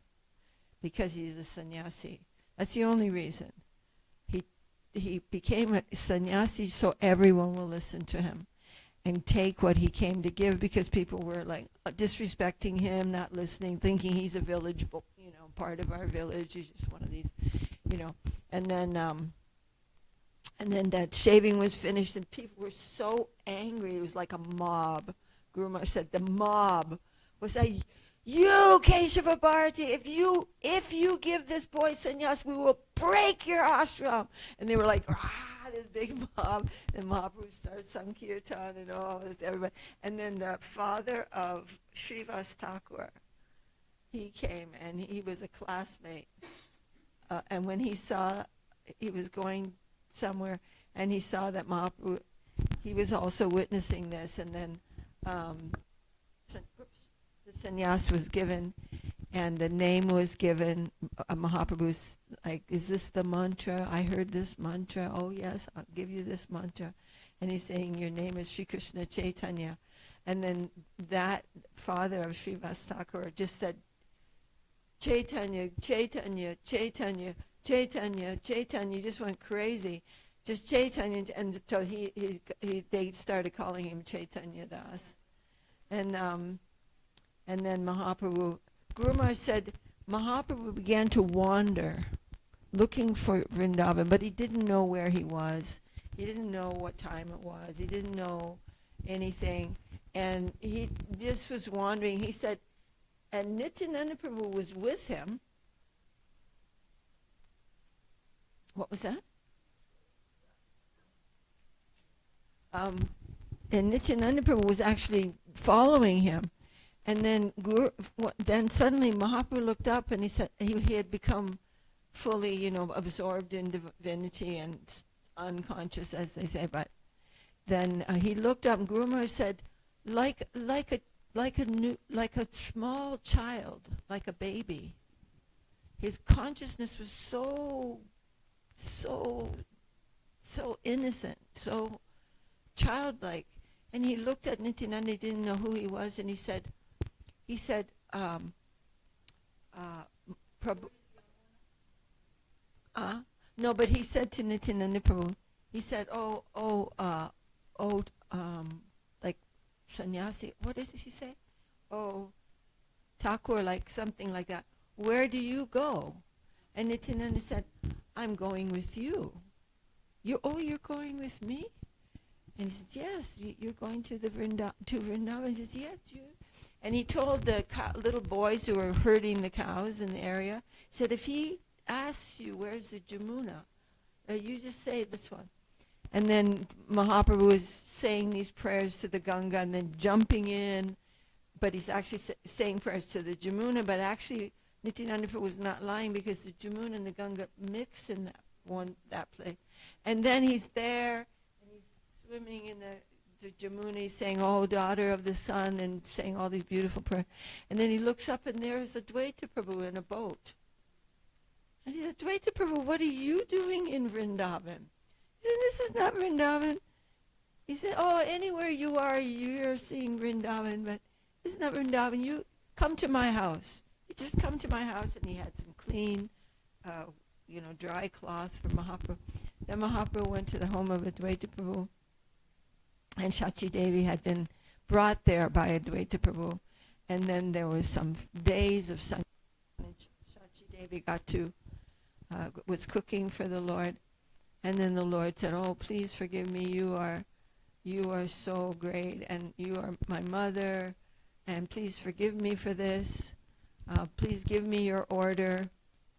because he's a sannyasi. That's the only reason. He became a sannyasi so everyone will listen to him and take what he came to give, because people were like disrespecting him, not listening, thinking he's a village, part of our village. He's just one of these, And then that shaving was finished, and people were so angry. It was like a mob. Guru Maharaj said the mob was like, you, Keshava Bharati, if you give this boy sannyas, we will break your ashram. And they were like, this big mob. And Mahaprabhu started Sankirtan and all this, everybody. And then the father of Srivas Thakur, he came, and he was a classmate. And when he was going somewhere, and he saw that Mahaprabhu, he was also witnessing this. And then the sannyas was given, and the name was given. Mahaprabhu's like, is this the mantra? I heard this mantra. Oh yes, I'll give you this mantra. And he's saying, your name is Sri Krishna Chaitanya. And then that father of Srivas Thakur just said, Chaitanya, Chaitanya, Chaitanya, Chaitanya, Chaitanya. He just went crazy. Just Chaitanya. And so they started calling him Chaitanya Das. And then Mahaprabhu, Guru Maharaj said, Mahaprabhu began to wander, looking for Vrindavan, but he didn't know where he was. He didn't know what time it was. He didn't know anything. And he just was wandering. He said, and Nityananda Prabhu was with him. What was that? And Nityananda Prabhu was actually following him. And then suddenly Mahaprabhu looked up, and he said he had become fully, absorbed in divinity and unconscious, as they say. But then he looked up, and Guru Maharaj said, like a small child, like a baby. His consciousness was so innocent, so childlike. And he looked at Nityananda, he didn't know who he was, and he said, Prabhu, no, but he said to Nityananda Prabhu, he said, like sannyasi, what did he say? Oh, Thakur, like something like that. Where do you go? And Nityananda said, I'm going with you. You're going with me? And he said, yes, you're going to Vrindavan. He says, yes, you. And he told the little boys who were herding the cows in the area, he said, if he asks you, where's the Jamuna? You just say this one. And then Mahaprabhu was saying these prayers to the Ganga and then jumping in but he's actually saying prayers to the Jamuna, but actually Nityananda Prabhu was not lying, because the Jamuna and the Ganga mix in that place. And then he's there, and he's swimming in the Jamuna, he's saying, "Oh, daughter of the sun," and saying all these beautiful prayers. And then he looks up, and there's Advaita Prabhu in a boat. And he said, "Advaita Prabhu, what are you doing in Vrindavan?" He said, "This is not Vrindavan." He said, "Oh, anywhere you are, you're seeing Vrindavan, but this is not Vrindavan. You come to my house." He just come to my house, and he had some clean, dry cloth for Mahaprabhu. Then Mahaprabhu went to the home of Advaita Prabhu, and Shachi Devi had been brought there by Advaita Prabhu. And then there was some days of sun, and Shachi Devi was cooking for the Lord. And then the Lord said, "Oh, please forgive me. You are so great, and you are my mother, and please forgive me for this. Please give me your order."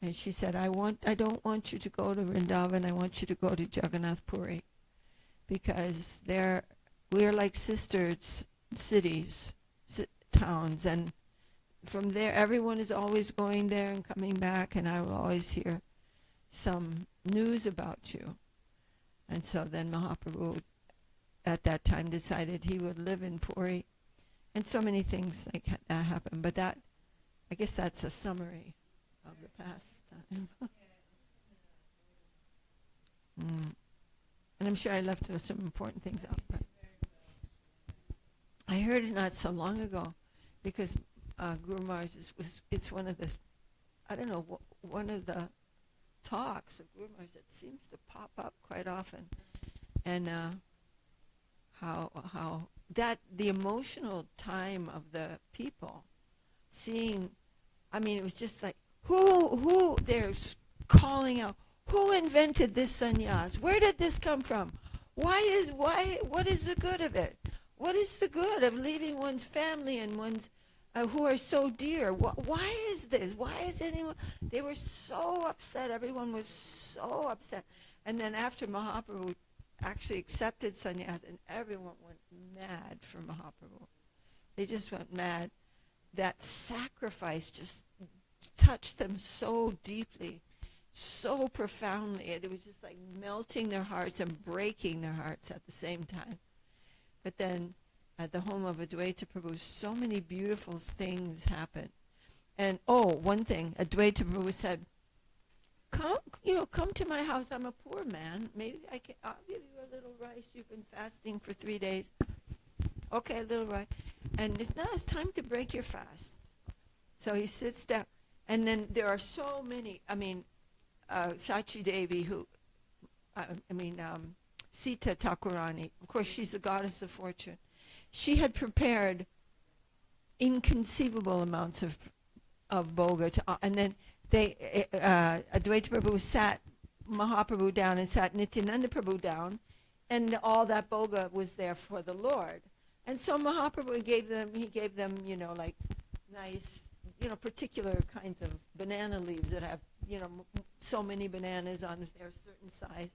And she said, I don't want you to go to Vrindavan. I want you to go to Jagannath Puri, because we are like sister cities, towns, and from there everyone is always going there and coming back, and I will always hear some news about you. And so then Mahaprabhu at that time decided he would live in Puri, and so many things like that happened. But I guess that's a summary of the past time. And I'm sure I left some important things out. But I heard it not so long ago, because Guru Maharaj it's one of the, I don't know, one of the talks of Guru Maharaj that seems to pop up quite often, and how that the emotional time of the people seeing, I mean, it was just like who they're calling out, who invented this sannyas? Where did this come from? What is the good of it? What is the good of leaving one's family and one's who are so dear? Why is this? Why is anyone? They were so upset. Everyone was so upset. And then after Mahaprabhu actually accepted sannyas, and everyone went mad for Mahaprabhu. They just went mad. That sacrifice just touched them so deeply, so profoundly. It was just like melting their hearts and breaking their hearts at the same time. But then at the home of Advaita Prabhu, so many beautiful things happened. And one thing, Advaita Prabhu said, come to my house. I'm a poor man. Maybe I'll give you a little rice. You've been fasting for 3 days. Okay, a little rice. And it's time to break your fast. So he sits down. And then there are so many, Sachi Devi, Sita Thakurani, of course she's the goddess of fortune. She had prepared inconceivable amounts of bhoga, and then Advaita Prabhu sat Mahaprabhu down and sat Nityananda Prabhu down, and all that bhoga was there for the Lord. And so Mahaprabhu gave them, like nice, particular kinds of banana leaves that have, so many bananas on their certain size.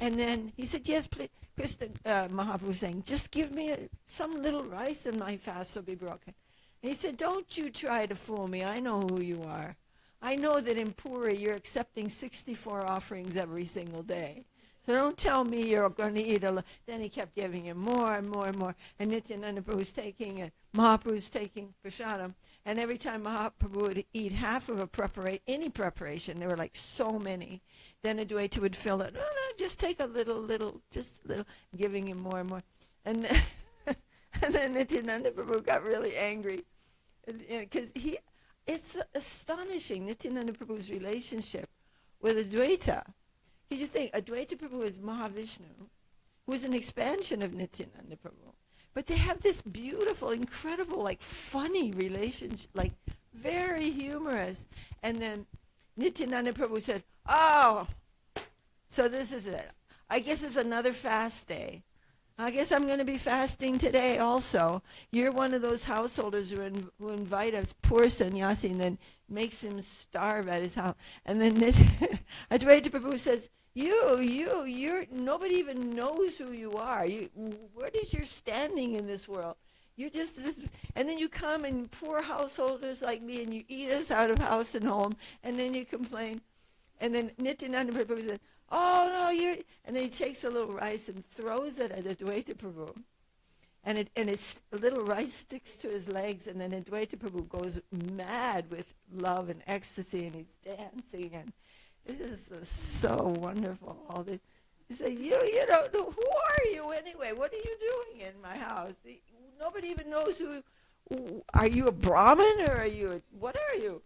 And then he said, yes, please. Krishna, Mahaprabhu was saying, just give me some little rice and my fast will be broken. And he said, don't you try to fool me. I know who you are. I know that in Puri you're accepting 64 offerings every single day. So don't tell me you're going to eat Then he kept giving him more and more and more. And Nityananda Prabhu was taking it. Mahaprabhu was taking prasadam. And every time Mahaprabhu would eat half of any preparation, there were like so many, then Advaita would fill it. No, just take a little, just a little, giving him more and more. And then Nityananda Prabhu got really angry. Because it's astonishing, Nityananda Prabhu's relationship with Advaita. You just think, Advaita Prabhu is Mahavishnu, who is an expansion of Nityananda Prabhu. But they have this beautiful, incredible, like funny relationship, like very humorous. And then Nityananda Prabhu said, so this is it. I guess it's another fast day. I guess I'm going to be fasting today also. You're one of those householders who invite a poor sannyasi and then makes him starve at his house. And then Advaita Prabhu says, you're nobody even knows who you are. What is your standing in this world? You just, this, and then you come and poor householders like me, and you eat us out of house and home, and then you complain. And then Nityananda Prabhu said, oh no, and then he takes a little rice and throws it at Advaita Prabhu. And a little rice sticks to his legs, and then Advaita Prabhu goes mad with love and ecstasy, and he's dancing, and this is so wonderful. All this. He said, you don't know, who are you anyway? What are you doing in my house? Nobody even knows who, are you a Brahmin or what are you?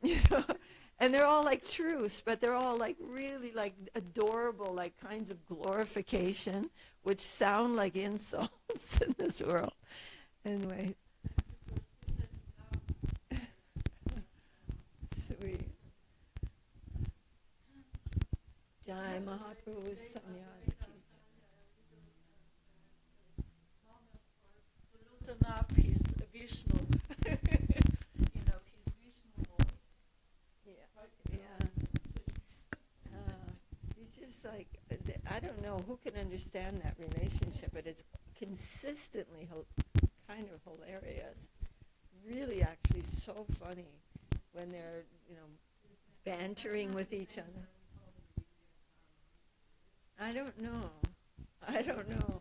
You know, and they're all like truths, but they're all like really like adorable, like kinds of glorification, which sound like insults in this world. Anyway. Sweet. Jai Mahaprabhu's Sannyasi. Loosen up his Vishnu. You know, his Vishnu Lord. Yeah. It's just like, I don't know who can understand that relationship, but it's consistently kind of hilarious. Really, actually, so funny when they're, bantering with each other. I don't know. I don't remember.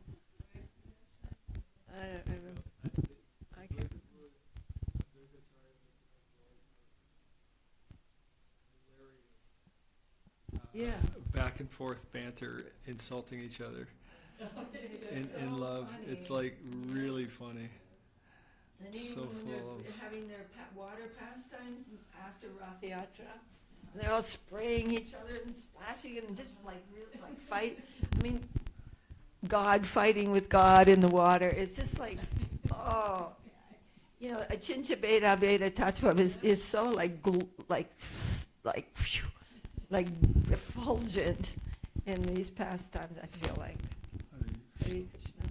I can't. Yeah. Back and forth banter, insulting each other in love. Funny. It's like really funny. And So even when full they're of- having their water pastimes after Rath Yatra, and they're all spraying each other and splashing and just like really like fight. I mean, God fighting with God in the water. It's just like, oh, Achincha Beda Beda Tattva is so like effulgent in these pastimes. I feel like Hare Krishna.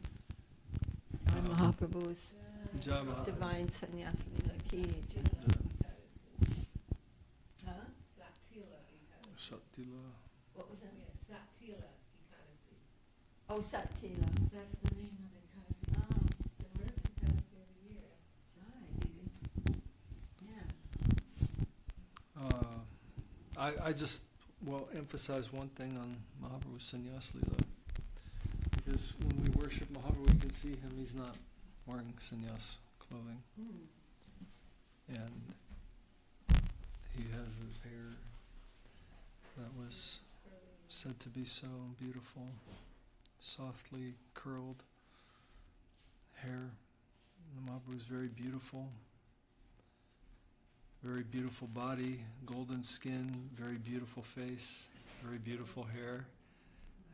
Jai Mahaprabhu's Jai Maha- divine sannyas lila ki jai. Huh? Shatila. What was that? Satila Ekadasi. Oh, Satila. That's the name of the Ekadasi. Oh. It's the first Ekadasi of the year. Yeah. I just emphasize one thing on Mahaprabhu's Sannyas Lila. Because when we worship Mahaprabhu, we can see him. He's not wearing sannyas clothing. And he has his hair that was said to be so beautiful, softly curled hair. And Mahaprabhu is very beautiful body, golden skin, very beautiful face, very beautiful hair,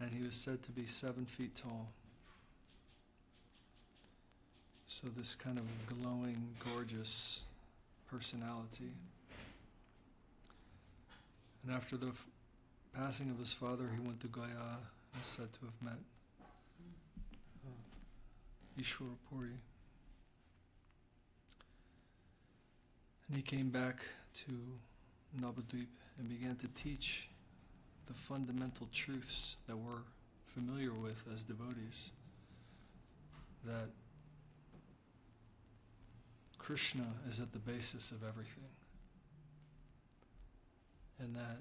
and he was said to be 7 feet tall. So this kind of glowing, gorgeous personality. And after the passing of his father, he went to Gaya and is said to have met Ishwara Puri. And he came back to Navadvip and began to teach the fundamental truths that we're familiar with as devotees. That Krishna is at the basis of everything. And that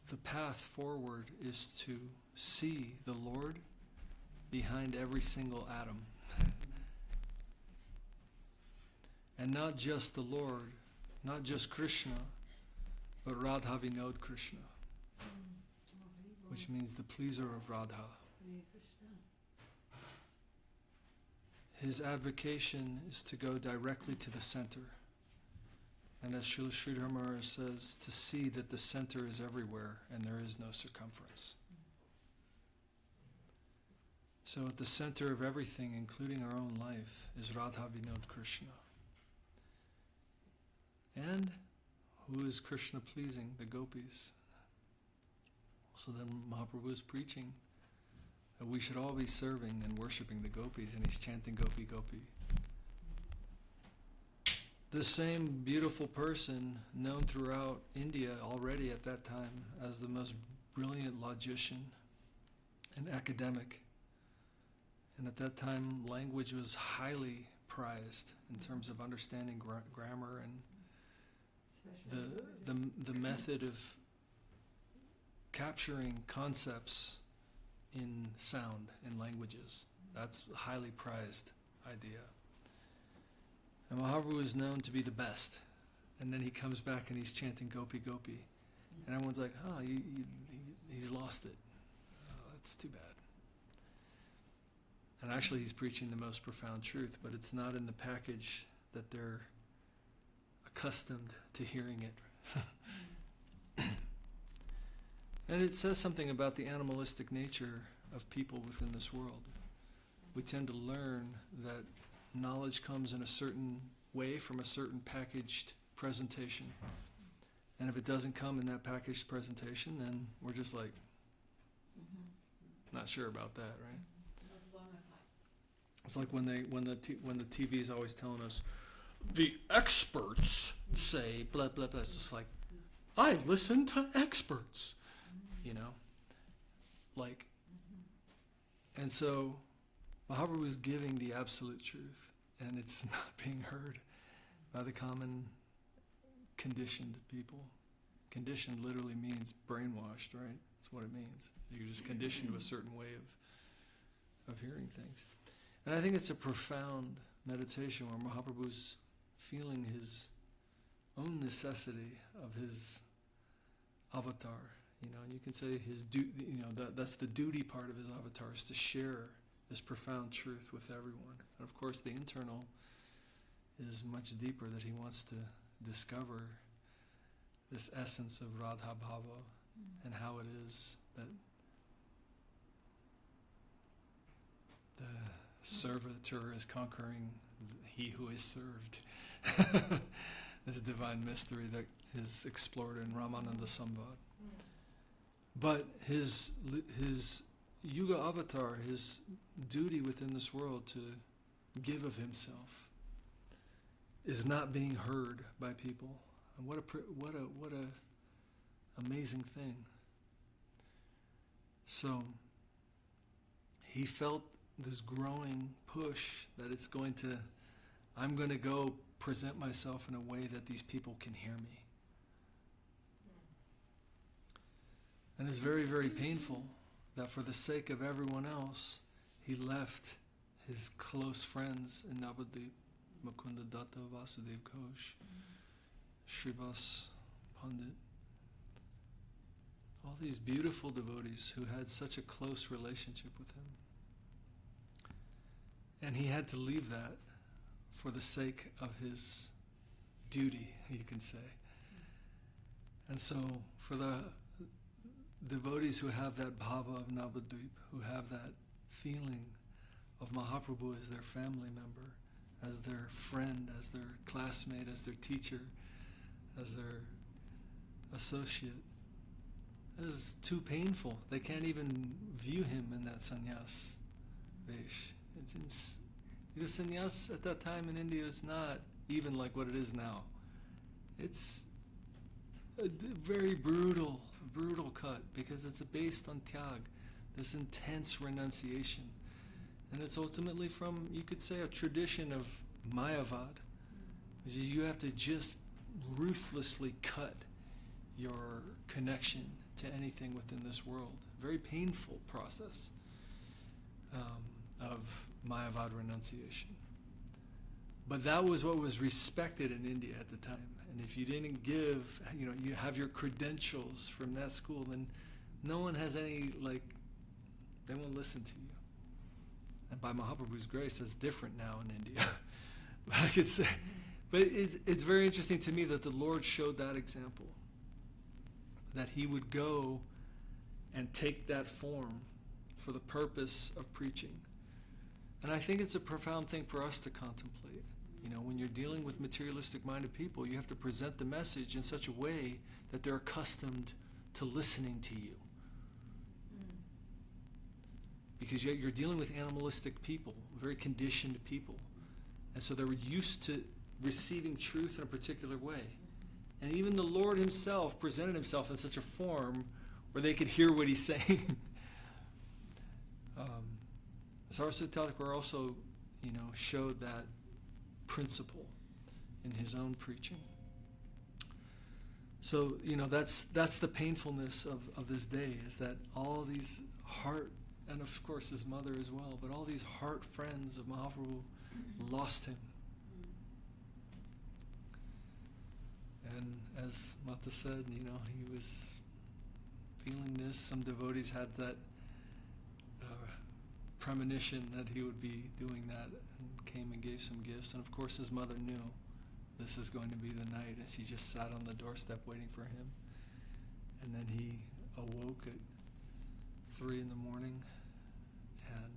the path forward is to see the Lord behind every single atom. And not just the Lord, not just Krishna, but Radha Vinod Krishna, which means the pleaser of Radha. His advocation is to go directly to the center. And as Srila Sridhar Maharaj says, to see that the center is everywhere and there is no circumference. So at the center of everything, including our own life, is Radha Vinod Krishna. And who is Krishna pleasing? The gopis. So then Mahaprabhu is preaching that we should all be serving and worshipping the gopis, and he's chanting Gopi Gopi. The same beautiful person known throughout India already at that time as the most brilliant logician and academic And at that time, language was highly prized in terms of understanding grammar and the method of capturing concepts in sound in languages. That's a highly prized idea. And Mahaprabhu is known to be the best. And then he comes back and he's chanting Gopi Gopi. And everyone's like, he's lost it. Oh, that's too bad. And actually he's preaching the most profound truth, but it's not in the package that they're accustomed to hearing it. And it says something about the animalistic nature of people within this world. We tend to learn that knowledge comes in a certain way from a certain packaged presentation. And if it doesn't come in that packaged presentation, then we're just like, not sure about that, right? It's like when the TV is always telling us, the experts say blah blah blah. It's just like, I listen to experts, you know, like. And so, Mahaprabhu is giving the absolute truth, and it's not being heard by the common conditioned people. Conditioned literally means brainwashed, right? That's what it means. You're just conditioned to a certain way of hearing things. And I think it's a profound meditation where Mahaprabhu's feeling his own necessity of his avatar. You know, and you can say that's the duty part of his avatar, is to share this profound truth with everyone. And of course, the internal is much deeper, that he wants to discover this essence of Radha Bhava and how it is that the servitor is conquering he who is served. This divine mystery that is explored in Ramananda Samvad. But his Yuga avatar, his duty within this world to give of himself, is not being heard by people. And what a amazing thing. So he felt this growing push that I'm going to go present myself in a way that these people can hear me. And it's very, very painful that for the sake of everyone else, he left his close friends in Navadvip, Mukunda Datta, Vasudev Ghosh, Srivas Pandit, all these beautiful devotees who had such a close relationship with him. And he had to leave that for the sake of his duty, you can say. And so for the devotees who have that bhava of Navadvip, who have that feeling of Mahaprabhu as their family member, as their friend, as their classmate, as their teacher, as their associate, is too painful. They can't even view him in that sannyas vesh. Because sannyas at that time in India is not even like what it is now. It's a very brutal cut, because it's based on tyag, this intense renunciation. And it's ultimately from, you could say, a tradition of Mayavad, which is you have to just ruthlessly cut your connection to anything within this world. Very painful process of Mayavad renunciation. But that was what was respected in India at the time. And if you didn't give, you have your credentials from that school, then no one has any, they won't listen to you. And by Mahaprabhu's grace, that's different now in India. But I could say, but it's very interesting to me that the Lord showed that example, that he would go and take that form for the purpose of preaching. And I think it's a profound thing for us to contemplate. When you're dealing with materialistic-minded people, you have to present the message in such a way that they're accustomed to listening to you. Because you're dealing with animalistic people, very conditioned people. And so they were used to receiving truth in a particular way. And even the Lord himself presented himself in such a form where they could hear what he's saying. Saraswat Thakur also, showed that principle in his own preaching. So, that's the painfulness of this day, is that all these heart, and of course his mother as well, but all these heart friends of Mahaprabhu lost him. And as Mata said, he was feeling this. Some devotees had that premonition that he would be doing that, and came and gave some gifts. And of course his mother knew this is going to be the night, and she just sat on the doorstep waiting for him. And then he awoke at 3 in the morning, and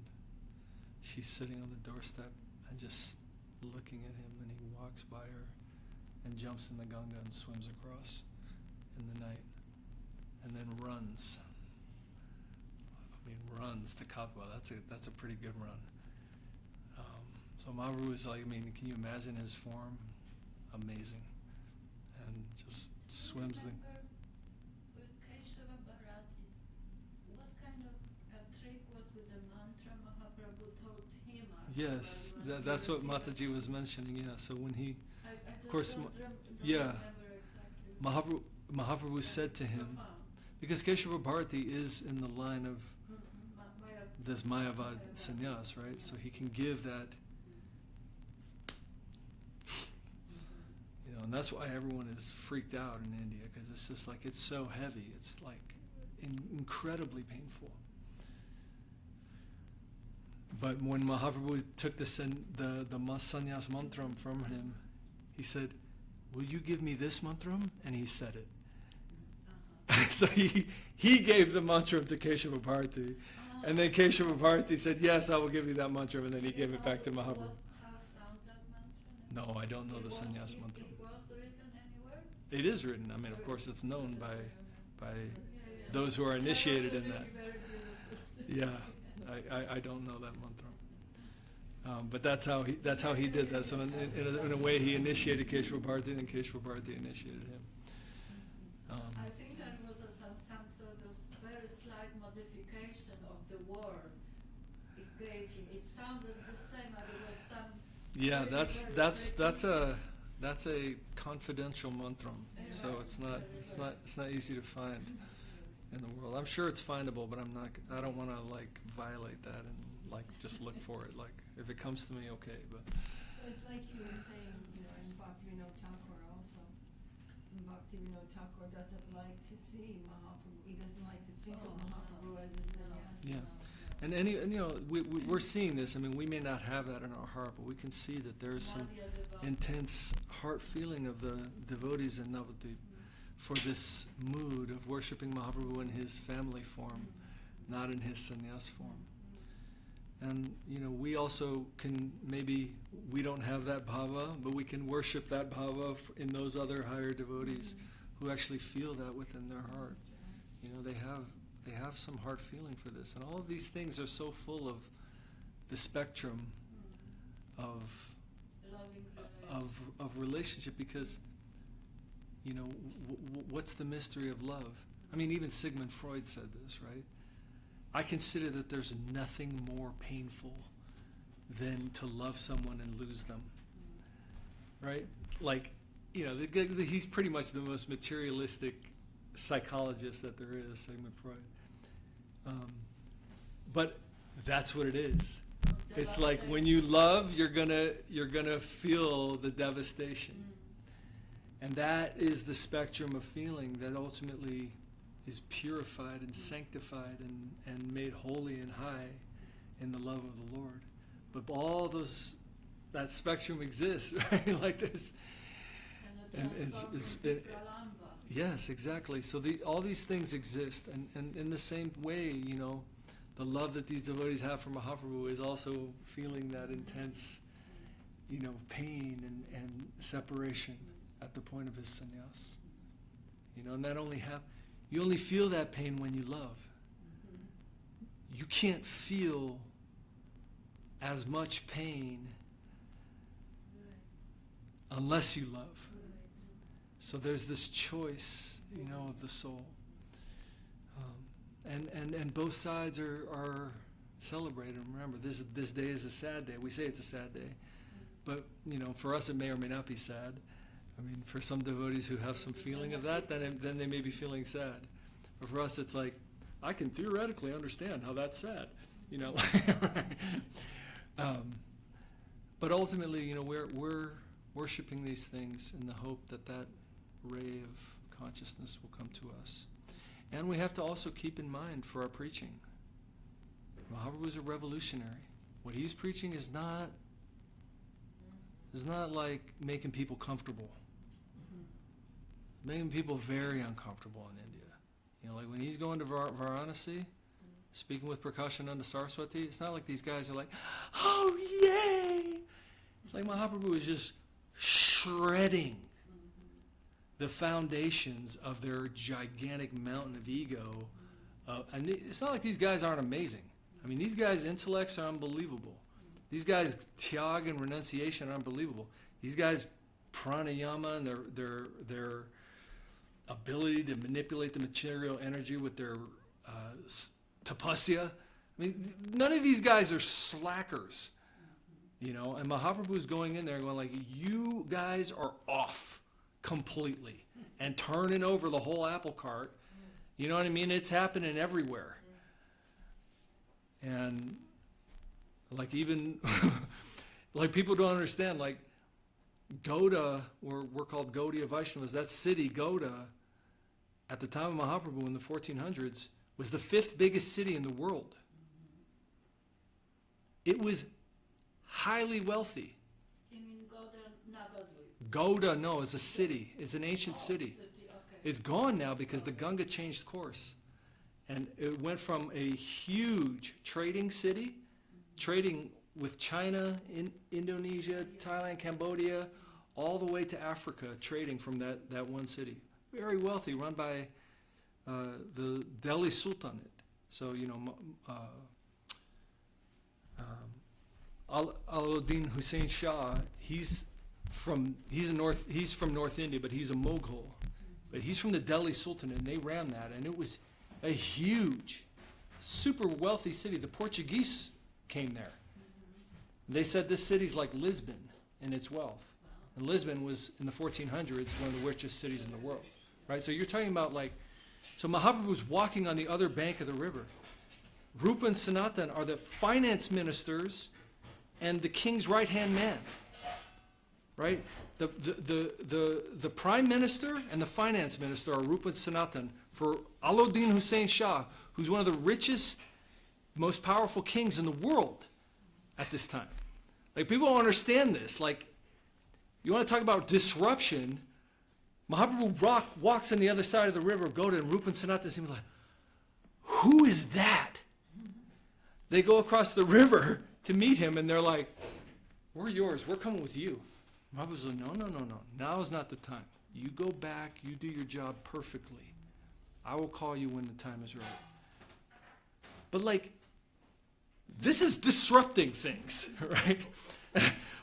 she's sitting on the doorstep and just looking at him, and he walks by her and jumps in the Ganga and swims across in the night, and then runs. Runs to Katwa. That's a pretty good run. So Mahaprabhu is like, can you imagine his form? Amazing. And just swims the... With Keshava Bharati, what kind of trick was with the mantra Mahaprabhu told him? Yes, that's what Mataji was mentioning, yeah. So when he... I just Of course, don't yeah. remember exactly. Mahaprabhu said to him, because Keshava Bharati is in the line of this Mayavad sannyas, right? So he can give that, and that's why everyone is freaked out in India, because it's just like, it's so heavy. It's like incredibly painful. But when Mahaprabhu took the sannyas mantram from him, he said, "Will you give me this mantram?" And he said it. So he gave the mantram to Keshava Bharati. And then Keshava Bharati said, "Yes, I will give you that mantra," and then he gave it back to Mahaprabhu. How sound that mantra? No, I don't know the sannyas mantra. It was written anywhere? It is written. Of course, it's known by those who are initiated in that. Yeah, I don't know that mantra. But that's how he did that. So in a way, he initiated Keshava Bharati, and Keshava Bharati initiated him. I think there was some sort of very slight modification of the word it gave him. It sounded the same, but it was some. Yeah, very that's a confidential mantram. So it's not easy to find in the world. I'm sure it's findable, but I don't want to violate that and just look for it. If it comes to me, okay, but. It's like you were saying, in Bhaktivinoda Thakur also. Bhaktivinoda Thakur doesn't like to see Mahaprabhu. He doesn't like to think of Mahaprabhu as a sannyasi. And we're seeing this. We may not have that in our heart, but we can see that there's some intense heart feeling of the devotees in Navadvip for this mood of worshiping Mahaprabhu in his family form, not in his sannyas form. And we also can, maybe we don't have that bhava, but we can worship that bhava in those other higher devotees who actually feel that within their heart. They have some heart feeling for this, and all of these things are so full of the spectrum of relationship, because what's the mystery of love? Even Sigmund Freud said this, right? I consider that there's nothing more painful than to love someone and lose them, right? He's pretty much the most materialistic psychologist that there is, Sigmund Freud. But that's what it is. It's like when you love, you're gonna feel the devastation, and that is the spectrum of feeling that ultimately is purified and sanctified and made holy and high in the love of the Lord. But all that spectrum exists, right? There's, and yes, exactly. So all these things exist, and in the same way, the love that these devotees have for Mahaprabhu is also feeling that intense, pain and separation at the point of his sannyas. And that you only feel that pain when you love. You can't feel as much pain unless you love. So there's this choice, of the soul. And both sides are Celebrate and remember, this day is a sad day. We say it's a sad day. But, for us it may or may not be sad. I mean, for some devotees who have some feeling of that, then they may be feeling sad. But for us, it's like, I can theoretically understand how that's sad. But ultimately, we're worshiping these things in the hope that ray of consciousness will come to us. And we have to also keep in mind for our preaching, Mahaprabhu is a revolutionary. What he's preaching is not like making people comfortable. Making people very uncomfortable in India. Like when he's going to Varanasi, speaking with Prakashananda Saraswati, it's not like these guys are like, oh yay! It's like Mahaprabhu is just shredding the foundations of their gigantic mountain of ego. And it's not like these guys aren't amazing. I mean, these guys' intellects are unbelievable. These guys' tyag and renunciation are unbelievable. These guys' pranayama and their ability to manipulate the material energy with their tapasya. I mean, none of these guys are slackers, and Mahaprabhu's going in there going like, you guys are off completely and turning over the whole apple cart. You know what I mean? It's happening everywhere. And like even like people don't understand, like Gauda, or we're called Gaudiya Vaishnavas, that city, Gauda, at the time of Mahaprabhu in the 1400s, was the 5th biggest city in the world. It was highly wealthy. You mean Gauda Nagadri? Gauda, no, is a city. It's an ancient city. Okay. It's gone now because the Ganga changed course. And it went from a huge trading city, trading with China, Indonesia, Thailand, Cambodia, all the way to Africa, trading from that one city. Very wealthy, run by the Delhi Sultanate. So, Alauddin Hussein Shah, he's from North India, but he's a Mughal. But he's from the Delhi Sultanate, and they ran that, and it was a huge, super wealthy city. The Portuguese came there. They said this city's like Lisbon in its wealth. And Lisbon was, in the 1400s, one of the richest cities in the world. Right? So you're talking about so Mahaprabhu was walking on the other bank of the river. Rupa and Sanatan are the finance ministers and the king's right-hand man. Right? The prime minister and the finance minister are Rupa and Sanatan for Alauddin Hussein Shah, who's one of the richest, most powerful kings in the world at this time. Like, people don't understand this. Like, you want to talk about disruption, Mahaprabhu walks on the other side of the river of Gauda, and Rupa and Sanatan seem like, who is that? They go across the river to meet him, and they're like, we're yours, we're coming with you. Mahaprabhu's like, no, now is not the time. You go back, you do your job perfectly. I will call you when the time is right. But this is disrupting things, right?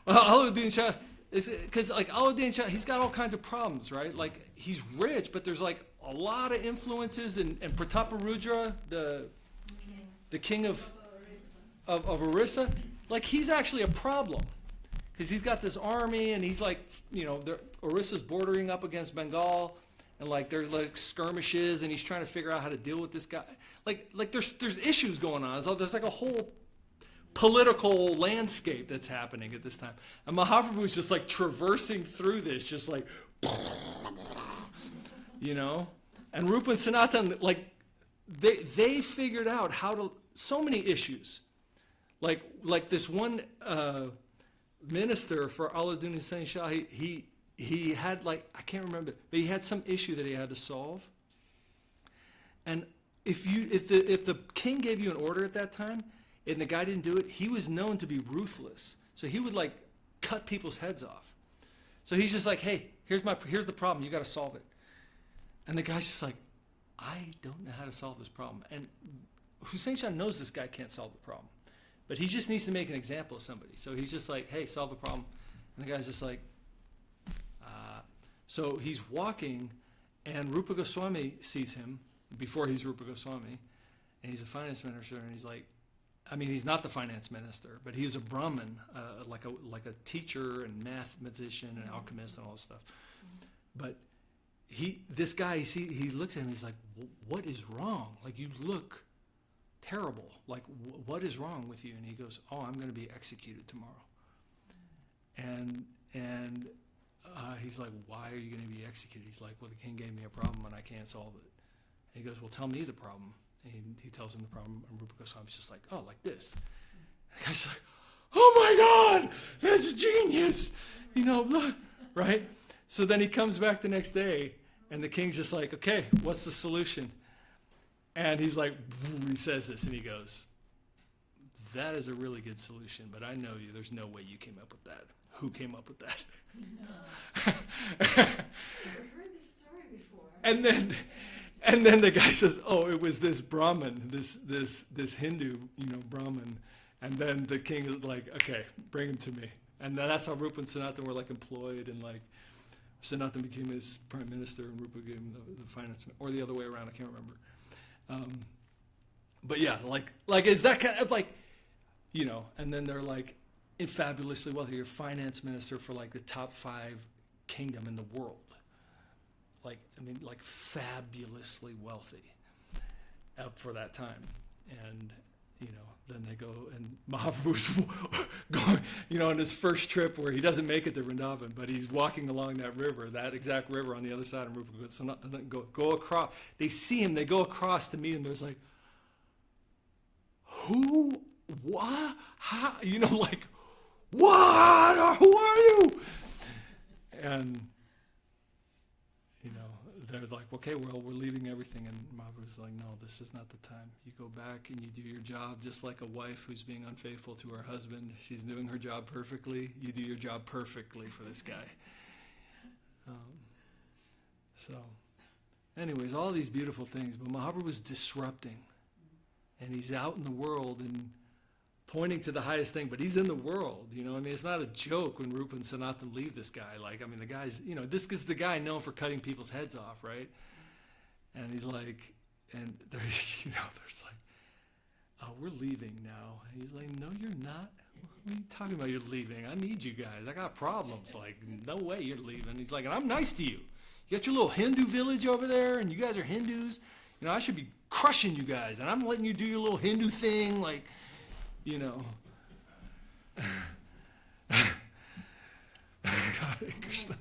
Well, Alauddin Shah, because Alauddin Shah, he's got all kinds of problems, right? Like, he's rich, but there's a lot of influences, and Prataparudra, the king of Orissa, he's actually a problem. Because he's got this army, and he's Orissa's bordering up against Bengal, and there's skirmishes, and he's trying to figure out how to deal with this guy. There's issues going on. So there's a whole political landscape that's happening at this time. And Mahaprabhu is just traversing through this, just And Rupa and Sanatan, they figured out how to, so many issues. Like this one minister for Alauddin Hussein Shah, he had I can't remember, but he had some issue that he had to solve. And if the king gave you an order at that time, and the guy didn't do it, he was known to be ruthless. So he would cut people's heads off. So he's just hey, here's the problem, you got to solve it. And the guy's just I don't know how to solve this problem. And Hussein Shah knows this guy can't solve the problem. But he just needs to make an example of somebody. So he's just hey, solve the problem. And the guy's just So he's walking, and Rupa Goswami sees him before he's Rupa Goswami, and he's a finance minister, and he's I mean, he's not the finance minister, but he's a Brahmin, like a teacher and mathematician and alchemist and all this stuff. But this guy, he looks at him, he's like, what is wrong? Like, you look terrible. Like, what is wrong with you? And he goes, oh, I'm going to be executed tomorrow. And he's like, why are you going to be executed? He's like, well, the king gave me a problem and I can't solve it. And he goes, well, tell me the problem. And he tells him the problem, and Rupa Goswami's just like, oh, like this. And the guy's like, oh my God, that's genius. You know, look, right? So then he comes back the next day, and the king's just like, okay, what's the solution? And he's like, he says this, and he goes, that is a really good solution, but I know you, there's no way you came up with that. Who came up with that? Never heard this story before. And then the guy says, oh, it was this Brahmin, this Hindu, Brahmin. And then the king is like, okay, bring him to me. And that's how Rupa and Sanatan were like employed, and like Sanatan became his prime minister and Rupa gave him the finance, or the other way around, I can't remember. But yeah, like is that kind of like, and then they're like fabulously wealthy. You're finance minister for like the top 5 kingdom in the world. Like, I mean, like fabulously wealthy for that time. And, then they go, and Mahaprabhu's going, on his first trip where he doesn't make it to Vrindavan, but he's walking along that river, that exact river on the other side, and Rupa goes, so go across. They see him, they go across to meet him. There's like, who, what, how, like, what, who are you? And, they're like, okay, well, we're leaving everything. And Mahaprabhu's like, no, this is not the time. You go back and you do your job just like a wife who's being unfaithful to her husband. She's doing her job perfectly. You do your job perfectly for this guy. So, anyways, all these beautiful things. But Mahaprabhu's disrupting. And he's out in the world and pointing to the highest thing, but he's in the world, I mean, it's not a joke when Rupa and Sanatan leave this guy. Like, I mean, the guy's, this is the guy known for cutting people's heads off, right? And he's like, and there's like, oh, we're leaving now. And he's like, no, you're not. What are you talking about? You're leaving. I need you guys. I got problems. Like, no way you're leaving. He's like, and I'm nice to you. You got your little Hindu village over there, and you guys are Hindus. I should be crushing you guys, and I'm letting you do your little Hindu thing, like, Hare Krishna.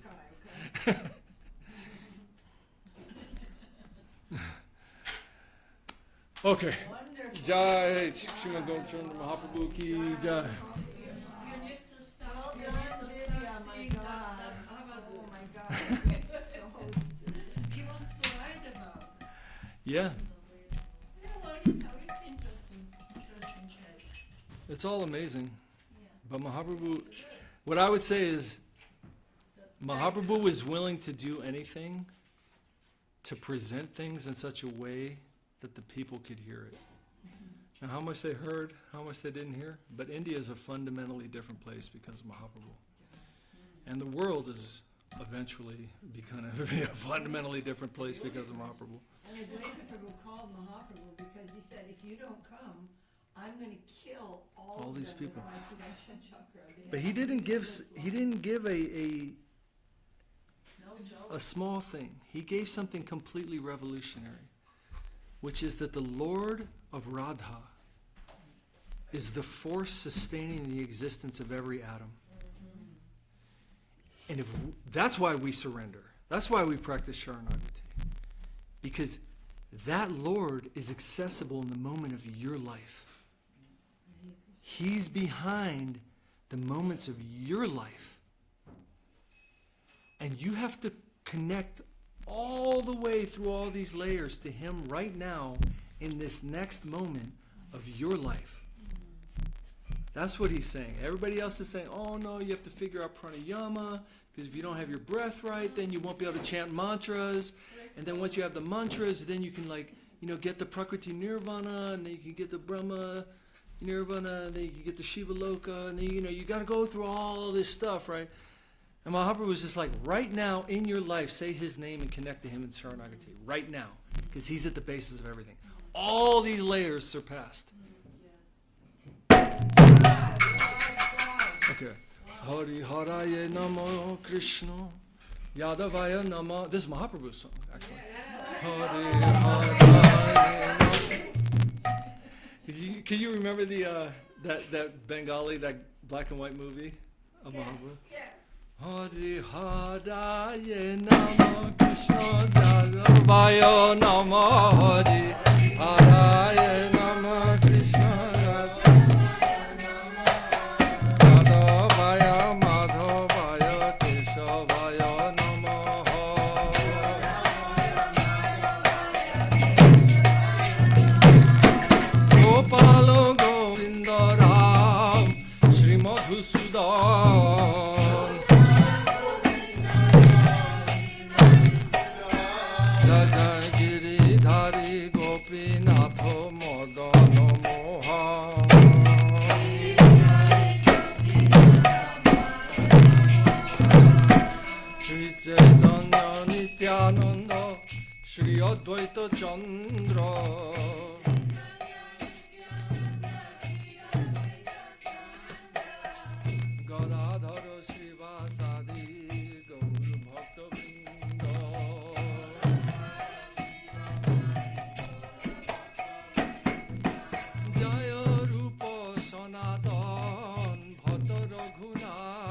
Okay. Wonderful. Jai, Shrimad Gaurachandra Mahaprabhu ki Jai. Well done, Divya, my God. Oh my God. So He wants to write about. Yeah, It's interesting case. it's all amazing. Yeah. But Mahaprabhu, what I would say is, Mahaprabhu was willing to do anything to present things in such a way that the people could hear it. Now, how much they heard, how much they didn't hear, but India is a fundamentally different place because of Mahaprabhu. And the world is eventually becoming a fundamentally different place because of Mahaprabhu. And Advaita Prabhu called Mahaprabhu because he said, if you don't come, I'm going to kill all These of them people. with my Sudarshan chakra. But he didn't give No joke. a small thing. He gave something completely revolutionary, which is that the Lord of Radha is the force sustaining the existence of every atom. And that's why we surrender. That's why we practice Sharanagati. Because that Lord is accessible in the moment of your life. He's behind the moments of your life. And you have to connect all the way through all these layers to Him right now in this next moment of your life. That's what he's saying. Everybody else is saying, oh no, you have to figure out pranayama, because if you don't have your breath right, then you won't be able to chant mantras. And then once you have the mantras, then you can get the Prakriti Nirvana, and then you can get the Brahma Nirvana, and then you can get the Shiva Loka, and then you got to go through all this stuff, right? And Mahaprabhu was just like, right now in your life, say His name and connect to Him in Sharanagati. Right now. Because He's at the basis of everything. All these layers surpassed. Okay. Hari Haraya Namo Krishna Yadavaya Namo. This is Mahaprabhu's song, actually. Hari Haraya. Can you remember that Bengali, that black and white movie of Mahaprabhu? Yes. Hari Haraya Namo Krishna Yadavaya Namo Hari Haraya Namo Krishna Advaita Chandra Gadadhara Srivasadi Gaur Bhakta Vrinda Jaya Rupa Sanatan Bhata Raghunath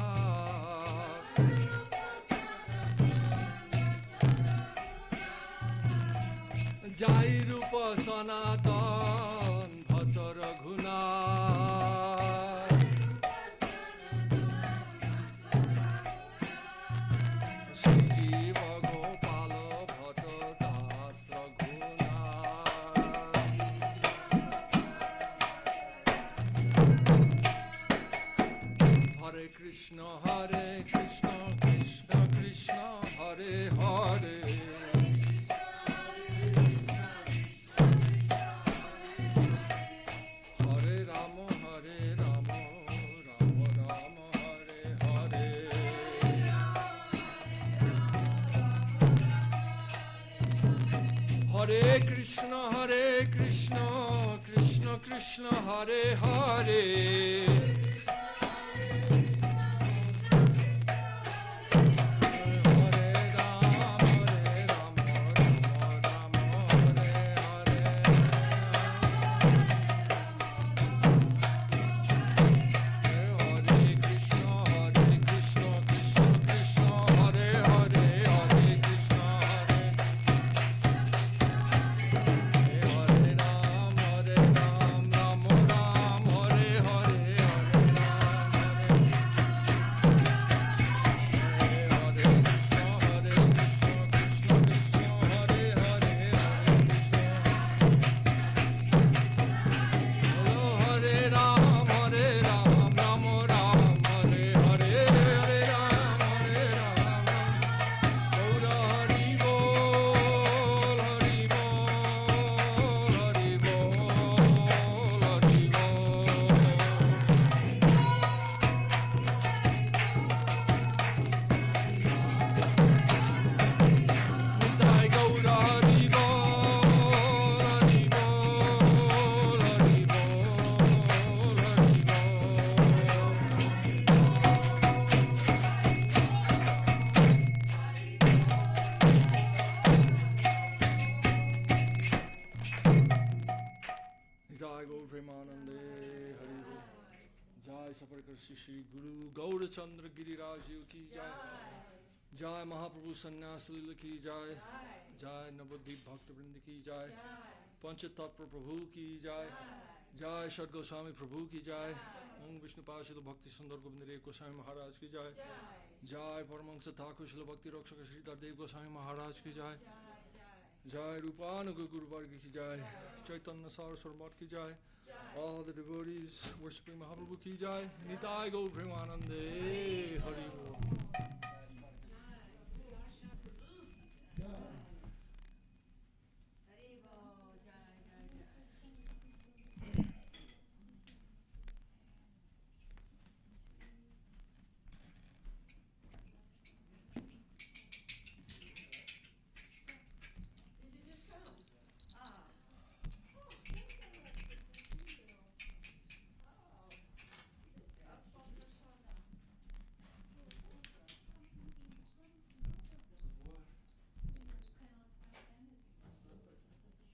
Jai Rupa Sanatan Bhata Raghunath Shri Jiva Gopala Bhata Das Raghunath Hare Krishna Krishna Krishna Hare Hare Hare Krishna, Krishna Krishna, Hare Hare. Shri Guru Gaurachandra Giriraj ki Jai. Jai Mahaprabhu Sannyasi Lila ki Jai. Jai Navadvip Bhakta Vrinda ki Jai. Panchatattva Prabhu ki Jai. Jai Shad Goswami Prabhu ki Jai. Om Vishnu Pashila Bhakti Sundar Govindare Goswami Maharaj ki Jai. Jai Paramahansa Thakur Shila Bhakti Rakshaka Shri Tardev Goswami Maharaj ki Jai. Jai Rupanuga Guru Varga ki Jai. Chaitanya Saraswat ki Jai. All the devotees worshipping Mahaprabhu ki Jai. Nitai Gaur Premanande Hari Bol.